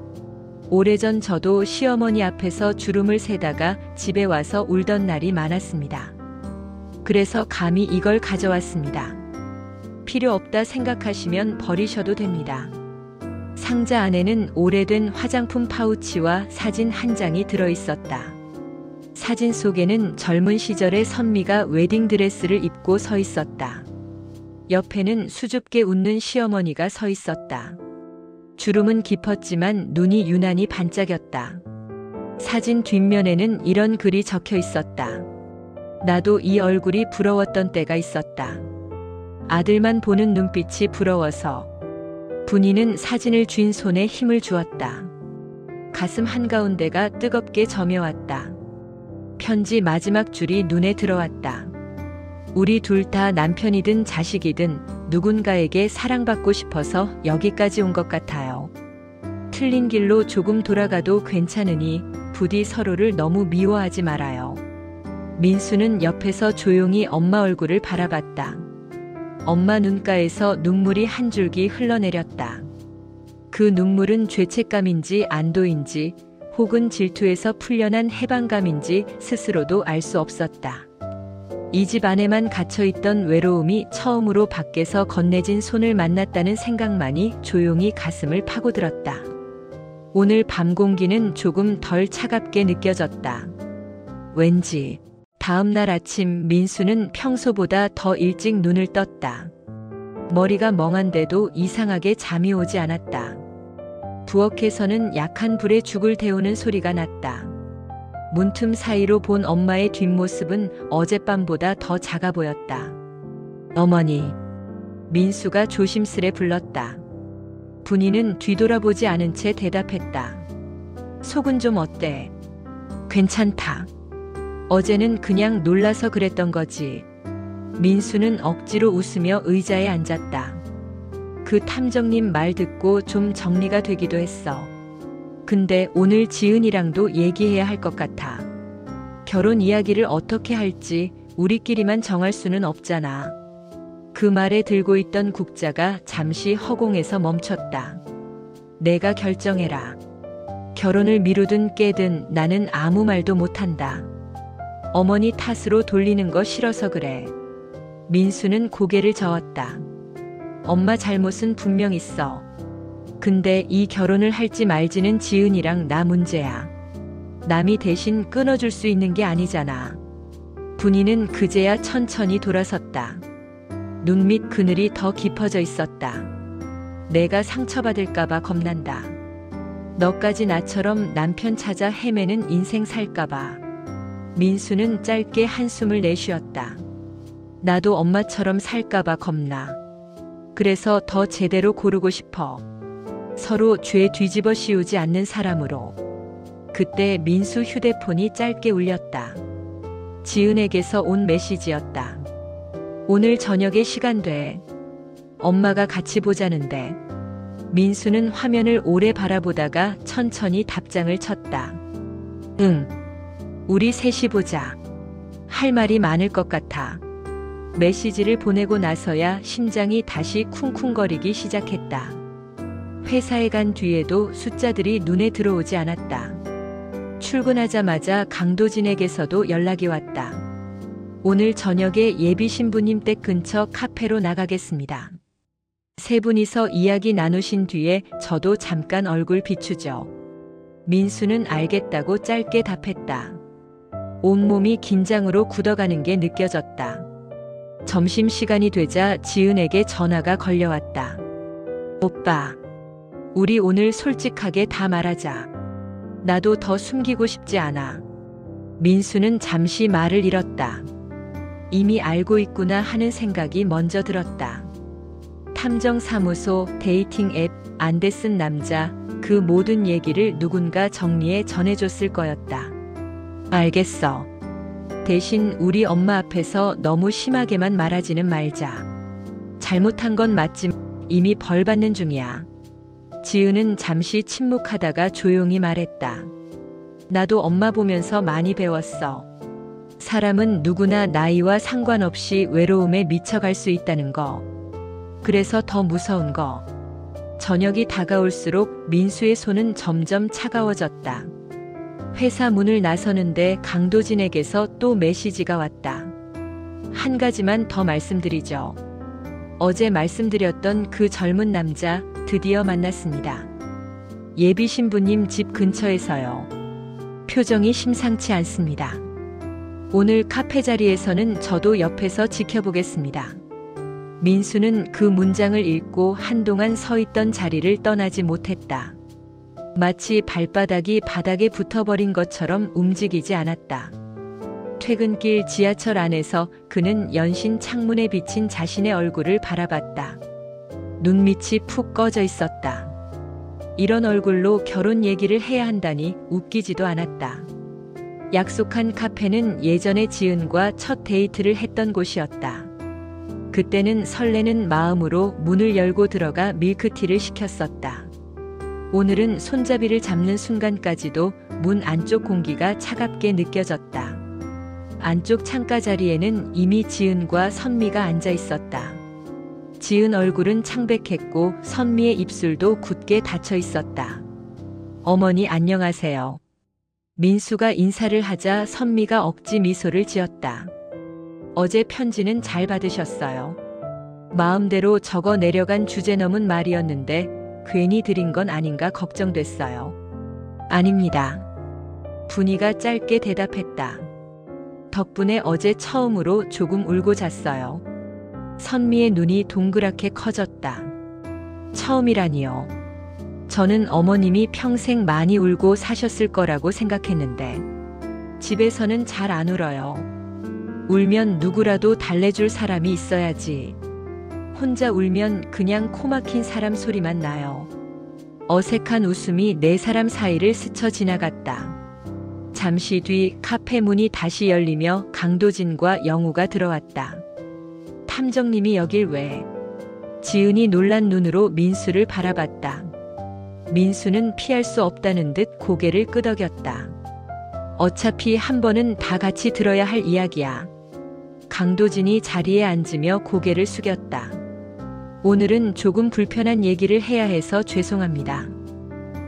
오래전 저도 시어머니 앞에서 주름을 세다가 집에 와서 울던 날이 많았습니다. 그래서 감히 이걸 가져왔습니다. 필요 없다 생각하시면 버리셔도 됩니다. 상자 안에는 오래된 화장품 파우치와 사진 한 장이 들어있었다. 사진 속에는 젊은 시절의 선미가 웨딩드레스를 입고 서 있었다. 옆에는 수줍게 웃는 시어머니가 서 있었다. 주름은 깊었지만 눈이 유난히 반짝였다. 사진 뒷면에는 이런 글이 적혀 있었다. 나도 이 얼굴이 부러웠던 때가 있었다. 아들만 보는 눈빛이 부러워서. 분이는 사진을 쥔 손에 힘을 주었다. 가슴 한가운데가 뜨겁게 저며왔다. 편지 마지막 줄이 눈에 들어왔다. 우리 둘 다 남편이든 자식이든 누군가에게 사랑받고 싶어서 여기까지 온 것 같아요. 틀린 길로 조금 돌아가도 괜찮으니 부디 서로를 너무 미워하지 말아요. 민수는 옆에서 조용히 엄마 얼굴을 바라봤다. 엄마 눈가에서 눈물이 한 줄기 흘러내렸다. 그 눈물은 죄책감인지 안도인지 혹은 질투에서 풀려난 해방감인지 스스로도 알 수 없었다. 이 집 안에만 갇혀있던 외로움이 처음으로 밖에서 건네진 손을 만났다는 생각만이 조용히 가슴을 파고들었다. 오늘 밤 공기는 조금 덜 차갑게 느껴졌다. 왠지 다음 날 아침 민수는 평소보다 더 일찍 눈을 떴다. 머리가 멍한데도 이상하게 잠이 오지 않았다. 부엌에서는 약한 불에 죽을 데우는 소리가 났다. 문틈 사이로 본 엄마의 뒷모습은 어젯밤보다 더 작아 보였다. 어머니. 민수가 조심스레 불렀다. 분이는 뒤돌아보지 않은 채 대답했다. 속은 좀 어때? 괜찮다. 어제는 그냥 놀라서 그랬던 거지. 민수는 억지로 웃으며 의자에 앉았다. 그 탐정님 말 듣고 좀 정리가 되기도 했어. 근데 오늘 지은이랑도 얘기해야 할 것 같아. 결혼 이야기를 어떻게 할지 우리끼리만 정할 수는 없잖아. 그 말에 들고 있던 국자가 잠시 허공에서 멈췄다. 내가 결정해라. 결혼을 미루든 깨든 나는 아무 말도 못한다. 어머니 탓으로 돌리는 거 싫어서 그래. 민수는 고개를 저었다. 엄마 잘못은 분명 있어. 근데 이 결혼을 할지 말지는 지은이랑 나 문제야. 남이 대신 끊어줄 수 있는 게 아니잖아. 분이는 그제야 천천히 돌아섰다. 눈 밑 그늘이 더 깊어져 있었다. 내가 상처받을까봐 겁난다. 너까지 나처럼 남편 찾아 헤매는 인생 살까봐. 민수는 짧게 한숨을 내쉬었다. 나도 엄마처럼 살까봐 겁나. 그래서 더 제대로 고르고 싶어. 서로 죄 뒤집어 씌우지 않는 사람으로. 그때 민수 휴대폰이 짧게 울렸다. 지은에게서 온 메시지였다. 오늘 저녁에 시간 돼. 엄마가 같이 보자는데. 민수는 화면을 오래 바라보다가 천천히 답장을 쳤다. 응. 우리 셋이 보자. 할 말이 많을 것 같아. 메시지를 보내고 나서야 심장이 다시 쿵쿵거리기 시작했다. 회사에 간 뒤에도 숫자들이 눈에 들어오지 않았다. 출근하자마자 강도진에게서도 연락이 왔다. 오늘 저녁에 예비 신부님 댁 근처 카페로 나가겠습니다. 세 분이서 이야기 나누신 뒤에 저도 잠깐 얼굴 비추죠. 민수는 알겠다고 짧게 답했다. 온몸이 긴장으로 굳어가는 게 느껴졌다. 점심시간이 되자 지은에게 전화가 걸려왔다. 오빠, 우리 오늘 솔직하게 다 말하자. 나도 더 숨기고 싶지 않아. 민수는 잠시 말을 잃었다. 이미 알고 있구나 하는 생각이 먼저 들었다. 탐정사무소, 데이팅 앱, 안대 쓴 남자, 그 모든 얘기를 누군가 정리해 전해줬을 거였다. 알겠어. 대신 우리 엄마 앞에서 너무 심하게만 말하지는 말자. 잘못한 건 맞지만 이미 벌 받는 중이야. 지은은 잠시 침묵하다가 조용히 말했다. 나도 엄마 보면서 많이 배웠어. 사람은 누구나 나이와 상관없이 외로움에 미쳐갈 수 있다는 거. 그래서 더 무서운 거. 저녁이 다가올수록 민수의 손은 점점 차가워졌다. 회사 문을 나서는데 강도진에게서 또 메시지가 왔다. 한 가지만 더 말씀드리죠. 어제 말씀드렸던 그 젊은 남자 드디어 만났습니다. 예비 신부님 집 근처에서요. 표정이 심상치 않습니다. 오늘 카페 자리에서는 저도 옆에서 지켜보겠습니다. 민수는 그 문장을 읽고 한동안 서 있던 자리를 떠나지 못했다. 마치 발바닥이 바닥에 붙어버린 것처럼 움직이지 않았다. 퇴근길 지하철 안에서 그는 연신 창문에 비친 자신의 얼굴을 바라봤다. 눈밑이 푹 꺼져 있었다. 이런 얼굴로 결혼 얘기를 해야 한다니 웃기지도 않았다. 약속한 카페는 예전에 지은과 첫 데이트를 했던 곳이었다. 그때는 설레는 마음으로 문을 열고 들어가 밀크티를 시켰었다. 오늘은 손잡이를 잡는 순간까지도 문 안쪽 공기가 차갑게 느껴졌다. 안쪽 창가 자리에는 이미 지은과 선미가 앉아 있었다. 지은 얼굴은 창백했고 선미의 입술도 굳게 닫혀 있었다. 어머니 안녕하세요. 민수가 인사를 하자 선미가 억지 미소를 지었다. 어제 편지는 잘 받으셨어요. 마음대로 적어 내려간 주제 넘은 말이었는데 괜히 드린 건 아닌가 걱정됐어요. 아닙니다. 분이가 짧게 대답했다. 덕분에 어제 처음으로 조금 울고 잤어요. 선미의 눈이 동그랗게 커졌다. 처음이라니요. 저는 어머님이 평생 많이 울고 사셨을 거라고 생각했는데 집에서는 잘 안 울어요. 울면 누구라도 달래줄 사람이 있어야지. 혼자 울면 그냥 코 막힌 사람 소리만 나요. 어색한 웃음이 네 사람 사이를 스쳐 지나갔다. 잠시 뒤 카페 문이 다시 열리며 강도진과 영우가 들어왔다. 탐정님이 여길 왜? 지은이 놀란 눈으로 민수를 바라봤다. 민수는 피할 수 없다는 듯 고개를 끄덕였다. 어차피 한 번은 다 같이 들어야 할 이야기야. 강도진이 자리에 앉으며 고개를 숙였다. 오늘은 조금 불편한 얘기를 해야 해서 죄송합니다.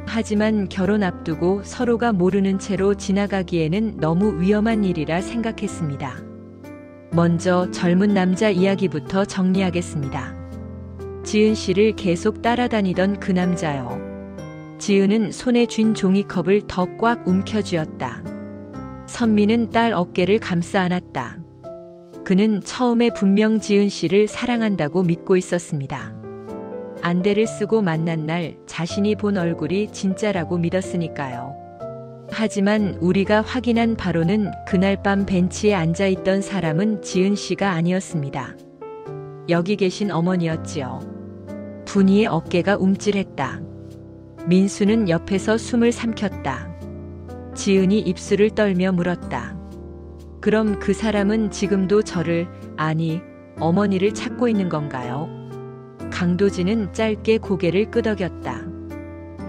하지만 결혼 앞두고 서로가 모르는 채로 지나가기에는 너무 위험한 일이라 생각했습니다. 먼저 젊은 남자 이야기부터 정리하겠습니다. 지은 씨를 계속 따라다니던 그 남자요. 지은은 손에 쥔 종이컵을 더 꽉 움켜쥐었다. 선미는 딸 어깨를 감싸 안았다. 그는 처음에 분명 지은 씨를 사랑한다고 믿고 있었습니다. 안대를 쓰고 만난 날 자신이 본 얼굴이 진짜라고 믿었으니까요. 하지만 우리가 확인한 바로는 그날 밤 벤치에 앉아있던 사람은 지은 씨가 아니었습니다. 여기 계신 어머니였지요. 분이의 어깨가 움찔했다. 민수는 옆에서 숨을 삼켰다. 지은이 입술을 떨며 물었다. 그럼 그 사람은 지금도 저를, 아니, 어머니를 찾고 있는 건가요? 강도진은 짧게 고개를 끄덕였다.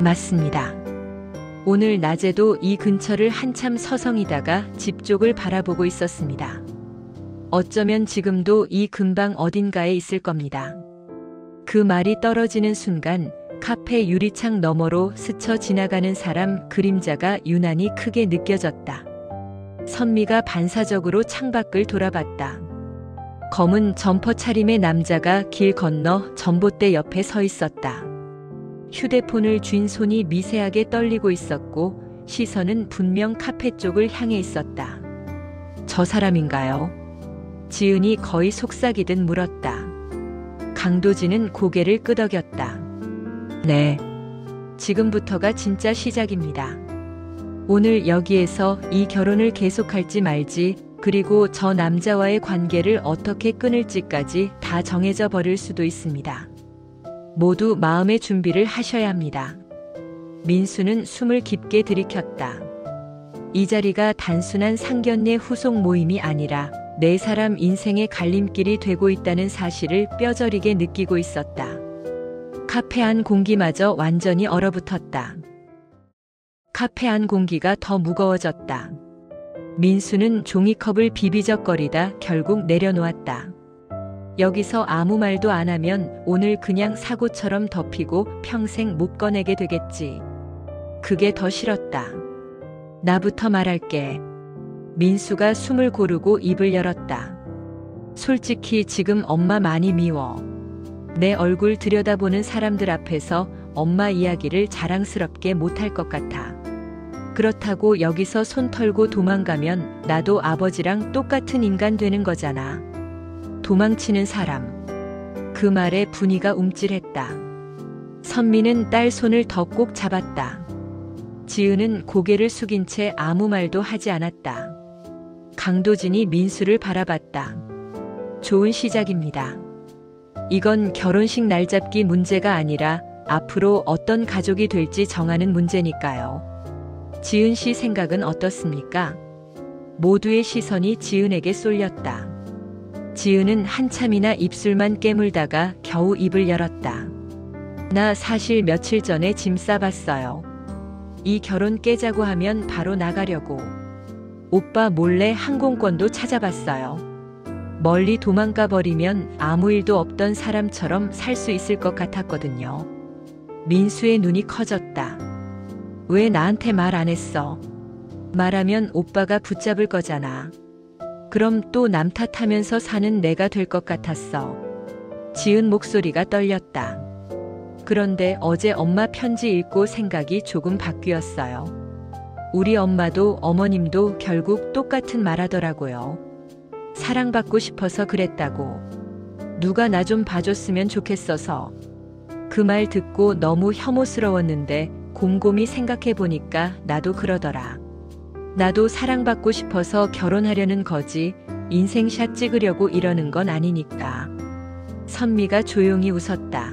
맞습니다. 오늘 낮에도 이 근처를 한참 서성이다가 집 쪽을 바라보고 있었습니다. 어쩌면 지금도 이 근방 어딘가에 있을 겁니다. 그 말이 떨어지는 순간 카페 유리창 너머로 스쳐 지나가는 사람 그림자가 유난히 크게 느껴졌다. 선미가 반사적으로 창밖을 돌아봤다. 검은 점퍼 차림의 남자가 길 건너 전봇대 옆에 서 있었다. 휴대폰을 쥔 손이 미세하게 떨리고 있었고 시선은 분명 카페 쪽을 향해 있었다. 저 사람인가요? 지은이 거의 속삭이듯 물었다. 강도진은 고개를 끄덕였다. 네. 지금부터가 진짜 시작입니다. 오늘 여기에서 이 결혼을 계속할지 말지, 그리고 저 남자와의 관계를 어떻게 끊을지까지 다 정해져 버릴 수도 있습니다. 모두 마음의 준비를 하셔야 합니다. 민수는 숨을 깊게 들이켰다. 이 자리가 단순한 상견례 후속 모임이 아니라 네 사람 인생의 갈림길이 되고 있다는 사실을 뼈저리게 느끼고 있었다. 카페 안 공기마저 완전히 얼어붙었다. 카페 안 공기가 더 무거워졌다. 민수는 종이컵을 비비적거리다 결국 내려놓았다. 여기서 아무 말도 안 하면 오늘 그냥 사고처럼 덮이고 평생 못 꺼내게 되겠지. 그게 더 싫었다. 나부터 말할게. 민수가 숨을 고르고 입을 열었다. 솔직히 지금 엄마 많이 미워. 내 얼굴 들여다보는 사람들 앞에서 엄마 이야기를 자랑스럽게 못할 것 같아. 그렇다고 여기서 손 털고 도망가면 나도 아버지랑 똑같은 인간 되는 거잖아. 도망치는 사람. 그 말에 분위가 움찔했다. 선미는 딸 손을 더 꼭 잡았다. 지은은 고개를 숙인 채 아무 말도 하지 않았다. 강도진이 민수를 바라봤다. 좋은 시작입니다. 이건 결혼식 날 잡기 문제가 아니라 앞으로 어떤 가족이 될지 정하는 문제니까요. 지은 씨 생각은 어떻습니까? 모두의 시선이 지은에게 쏠렸다. 지은은 한참이나 입술만 깨물다가 겨우 입을 열었다. 나 사실 며칠 전에 짐 싸봤어요. 이 결혼 깨자고 하면 바로 나가려고. 오빠 몰래 항공권도 찾아봤어요. 멀리 도망가 버리면 아무 일도 없던 사람처럼 살 수 있을 것 같았거든요. 민수의 눈이 커졌다. 왜 나한테 말 안 했어? 말하면 오빠가 붙잡을 거잖아. 그럼 또 남 탓하면서 사는 내가 될 것 같았어. 지은 목소리가 떨렸다. 그런데 어제 엄마 편지 읽고 생각이 조금 바뀌었어요. 우리 엄마도 어머님도 결국 똑같은 말 하더라고요. 사랑받고 싶어서 그랬다고. 누가 나 좀 봐줬으면 좋겠어서. 그 말 듣고 너무 혐오스러웠는데 곰곰이 생각해보니까 나도 그러더라. 나도 사랑받고 싶어서 결혼하려는 거지 인생샷 찍으려고 이러는 건 아니니까. 선미가 조용히 웃었다.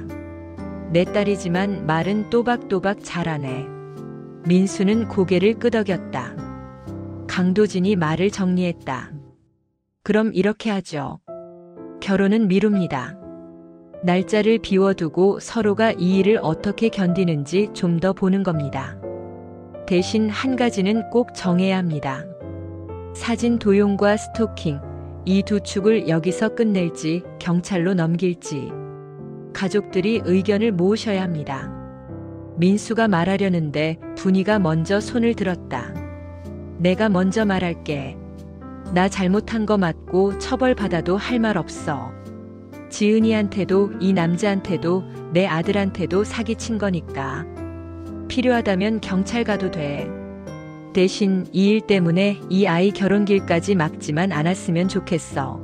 내 딸이지만 말은 또박또박 잘하네. 민수는 고개를 끄덕였다. 강도진이 말을 정리했다. 그럼 이렇게 하죠. 결혼은 미룹니다. 날짜를 비워두고 서로가 이 일을 어떻게 견디는지 좀 더 보는 겁니다. 대신 한 가지는 꼭 정해야 합니다. 사진 도용과 스토킹, 이 두 축을 여기서 끝낼지 경찰로 넘길지. 가족들이 의견을 모으셔야 합니다. 민수가 말하려는데 분이가 먼저 손을 들었다. 내가 먼저 말할게. 나 잘못한 거 맞고 처벌받아도 할 말 없어. 지은이한테도 이 남자한테도 내 아들한테도 사기친 거니까. 필요하다면 경찰 가도 돼. 대신 이 일 때문에 이 아이 결혼길까지 막지만 않았으면 좋겠어.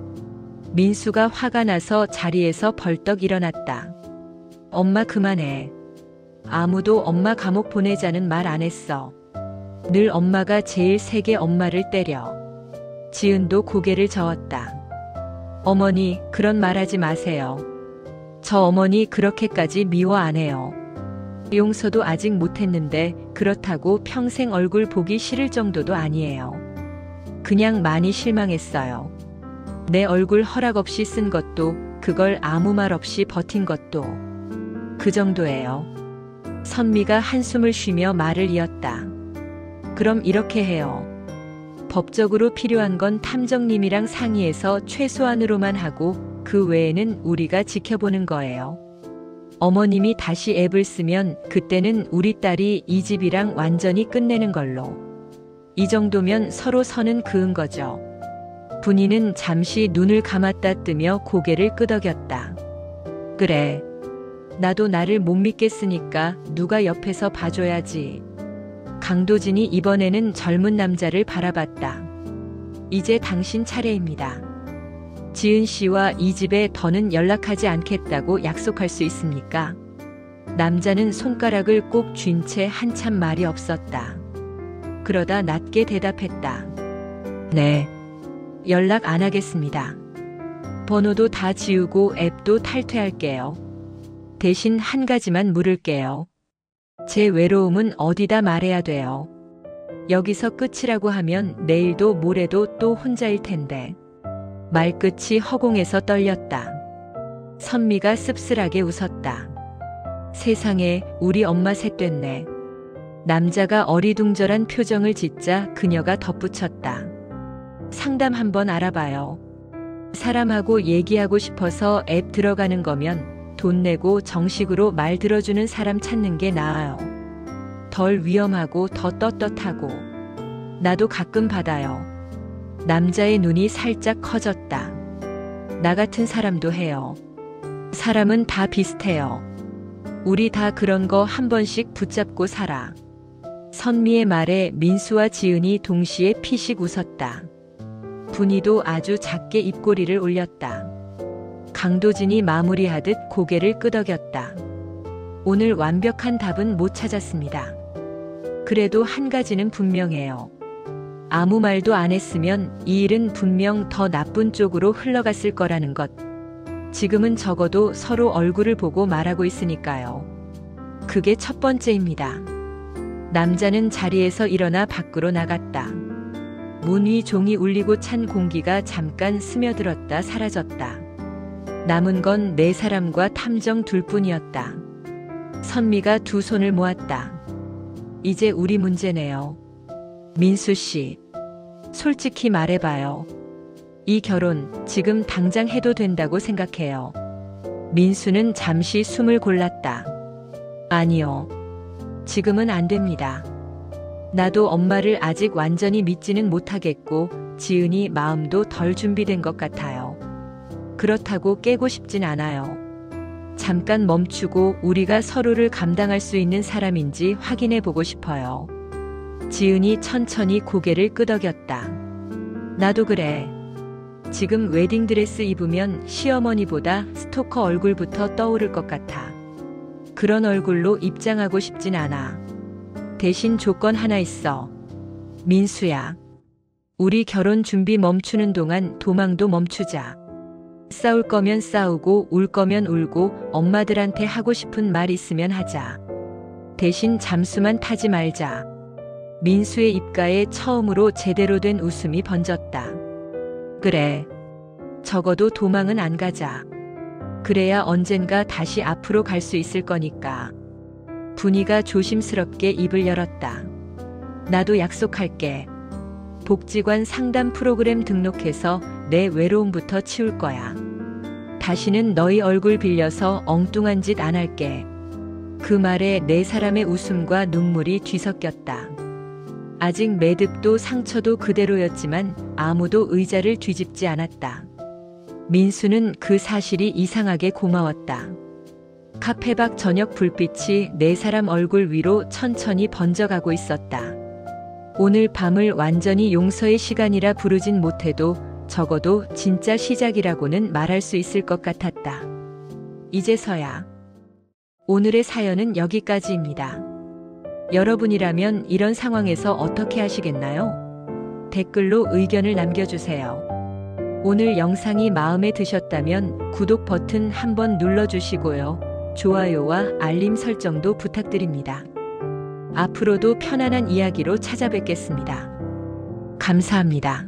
민수가 화가 나서 자리에서 벌떡 일어났다. 엄마 그만해. 아무도 엄마 감옥 보내자는 말 안 했어. 늘 엄마가 제일 세게 엄마를 때려. 지은도 고개를 저었다. 어머니, 그런 말 하지 마세요. 저 어머니 그렇게까지 미워 안 해요. 용서도 아직 못했는데 그렇다고 평생 얼굴 보기 싫을 정도도 아니에요. 그냥 많이 실망했어요. 내 얼굴 허락 없이 쓴 것도, 그걸 아무 말 없이 버틴 것도 그 정도예요. 선미가 한숨을 쉬며 말을 이었다. 그럼 이렇게 해요. 법적으로 필요한 건 탐정님이랑 상의해서 최소한으로만 하고 그 외에는 우리가 지켜보는 거예요. 어머님이 다시 앱을 쓰면 그때는 우리 딸이 이 집이랑 완전히 끝내는 걸로. 이 정도면 서로 선은 그은 거죠. 분이는 잠시 눈을 감았다 뜨며 고개를 끄덕였다. 그래. 나도 나를 못 믿겠으니까 누가 옆에서 봐줘야지. 강도진이 이번에는 젊은 남자를 바라봤다. 이제 당신 차례입니다. 지은 씨와 이 집에 더는 연락하지 않겠다고 약속할 수 있습니까? 남자는 손가락을 꼭 쥔 채 한참 말이 없었다. 그러다 낮게 대답했다. 네. 연락 안 하겠습니다. 번호도 다 지우고 앱도 탈퇴할게요. 대신 한 가지만 물을게요. 제 외로움은 어디다 말해야 돼요? 여기서 끝이라고 하면 내일도 모레도 또 혼자일 텐데. 말끝이 허공에서 떨렸다. 선미가 씁쓸하게 웃었다. 세상에 우리 엄마 셋됐네. 남자가 어리둥절한 표정을 짓자 그녀가 덧붙였다. 상담 한번 알아봐요. 사람하고 얘기하고 싶어서 앱 들어가는 거면 돈 내고 정식으로 말 들어주는 사람 찾는 게 나아요. 덜 위험하고 더 떳떳하고. 나도 가끔 받아요. 남자의 눈이 살짝 커졌다. 나 같은 사람도 해요. 사람은 다 비슷해요. 우리 다 그런 거 한 번씩 붙잡고 살아. 선미의 말에 민수와 지은이 동시에 피식 웃었다. 분이도 아주 작게 입꼬리를 올렸다. 강도진이 마무리하듯 고개를 끄덕였다. 오늘 완벽한 답은 못 찾았습니다. 그래도 한 가지는 분명해요. 아무 말도 안 했으면 이 일은 분명 더 나쁜 쪽으로 흘러갔을 거라는 것. 지금은 적어도 서로 얼굴을 보고 말하고 있으니까요. 그게 첫 번째입니다. 남자는 자리에서 일어나 밖으로 나갔다. 문 위 종이 울리고 찬 공기가 잠깐 스며들었다 사라졌다. 남은 건 네 사람과 탐정 둘뿐이었다. 선미가 두 손을 모았다. 이제 우리 문제네요. 민수 씨, 솔직히 말해봐요. 이 결혼 지금 당장 해도 된다고 생각해요. 민수는 잠시 숨을 골랐다. 아니요. 지금은 안 됩니다. 나도 엄마를 아직 완전히 믿지는 못하겠고 지은이 마음도 덜 준비된 것 같아요. 그렇다고 깨고 싶진 않아요. 잠깐 멈추고 우리가 서로를 감당할 수 있는 사람인지 확인해 보고 싶어요. 지은이 천천히 고개를 끄덕였다. 나도 그래. 지금 웨딩드레스 입으면 시어머니보다 스토커 얼굴부터 떠오를 것 같아. 그런 얼굴로 입장하고 싶진 않아. 대신 조건 하나 있어. 민수야. 우리 결혼 준비 멈추는 동안 도망도 멈추자. 싸울 거면 싸우고 울 거면 울고 엄마들한테 하고 싶은 말 있으면 하자. 대신 잠수만 타지 말자. 민수의 입가에 처음으로 제대로 된 웃음이 번졌다. 그래. 적어도 도망은 안 가자. 그래야 언젠가 다시 앞으로 갈 수 있을 거니까. 분이가 조심스럽게 입을 열었다. 나도 약속할게. 복지관 상담 프로그램 등록해서 내 외로움부터 치울 거야. 다시는 너희 얼굴 빌려서 엉뚱한 짓 안 할게. 그 말에 네 사람의 웃음과 눈물이 뒤섞였다. 아직 매듭도 상처도 그대로였지만 아무도 의자를 뒤집지 않았다. 민수는 그 사실이 이상하게 고마웠다. 카페 밖 저녁 불빛이 네 사람 얼굴 위로 천천히 번져가고 있었다. 오늘 밤을 완전히 용서의 시간이라 부르진 못해도 적어도 진짜 시작이라고는 말할 수 있을 것 같았다. 이제서야. 오늘의 사연은 여기까지입니다. 여러분이라면 이런 상황에서 어떻게 하시겠나요? 댓글로 의견을 남겨주세요. 오늘 영상이 마음에 드셨다면 구독 버튼 한번 눌러주시고요. 좋아요와 알림 설정도 부탁드립니다. 앞으로도 편안한 이야기로 찾아뵙겠습니다. 감사합니다.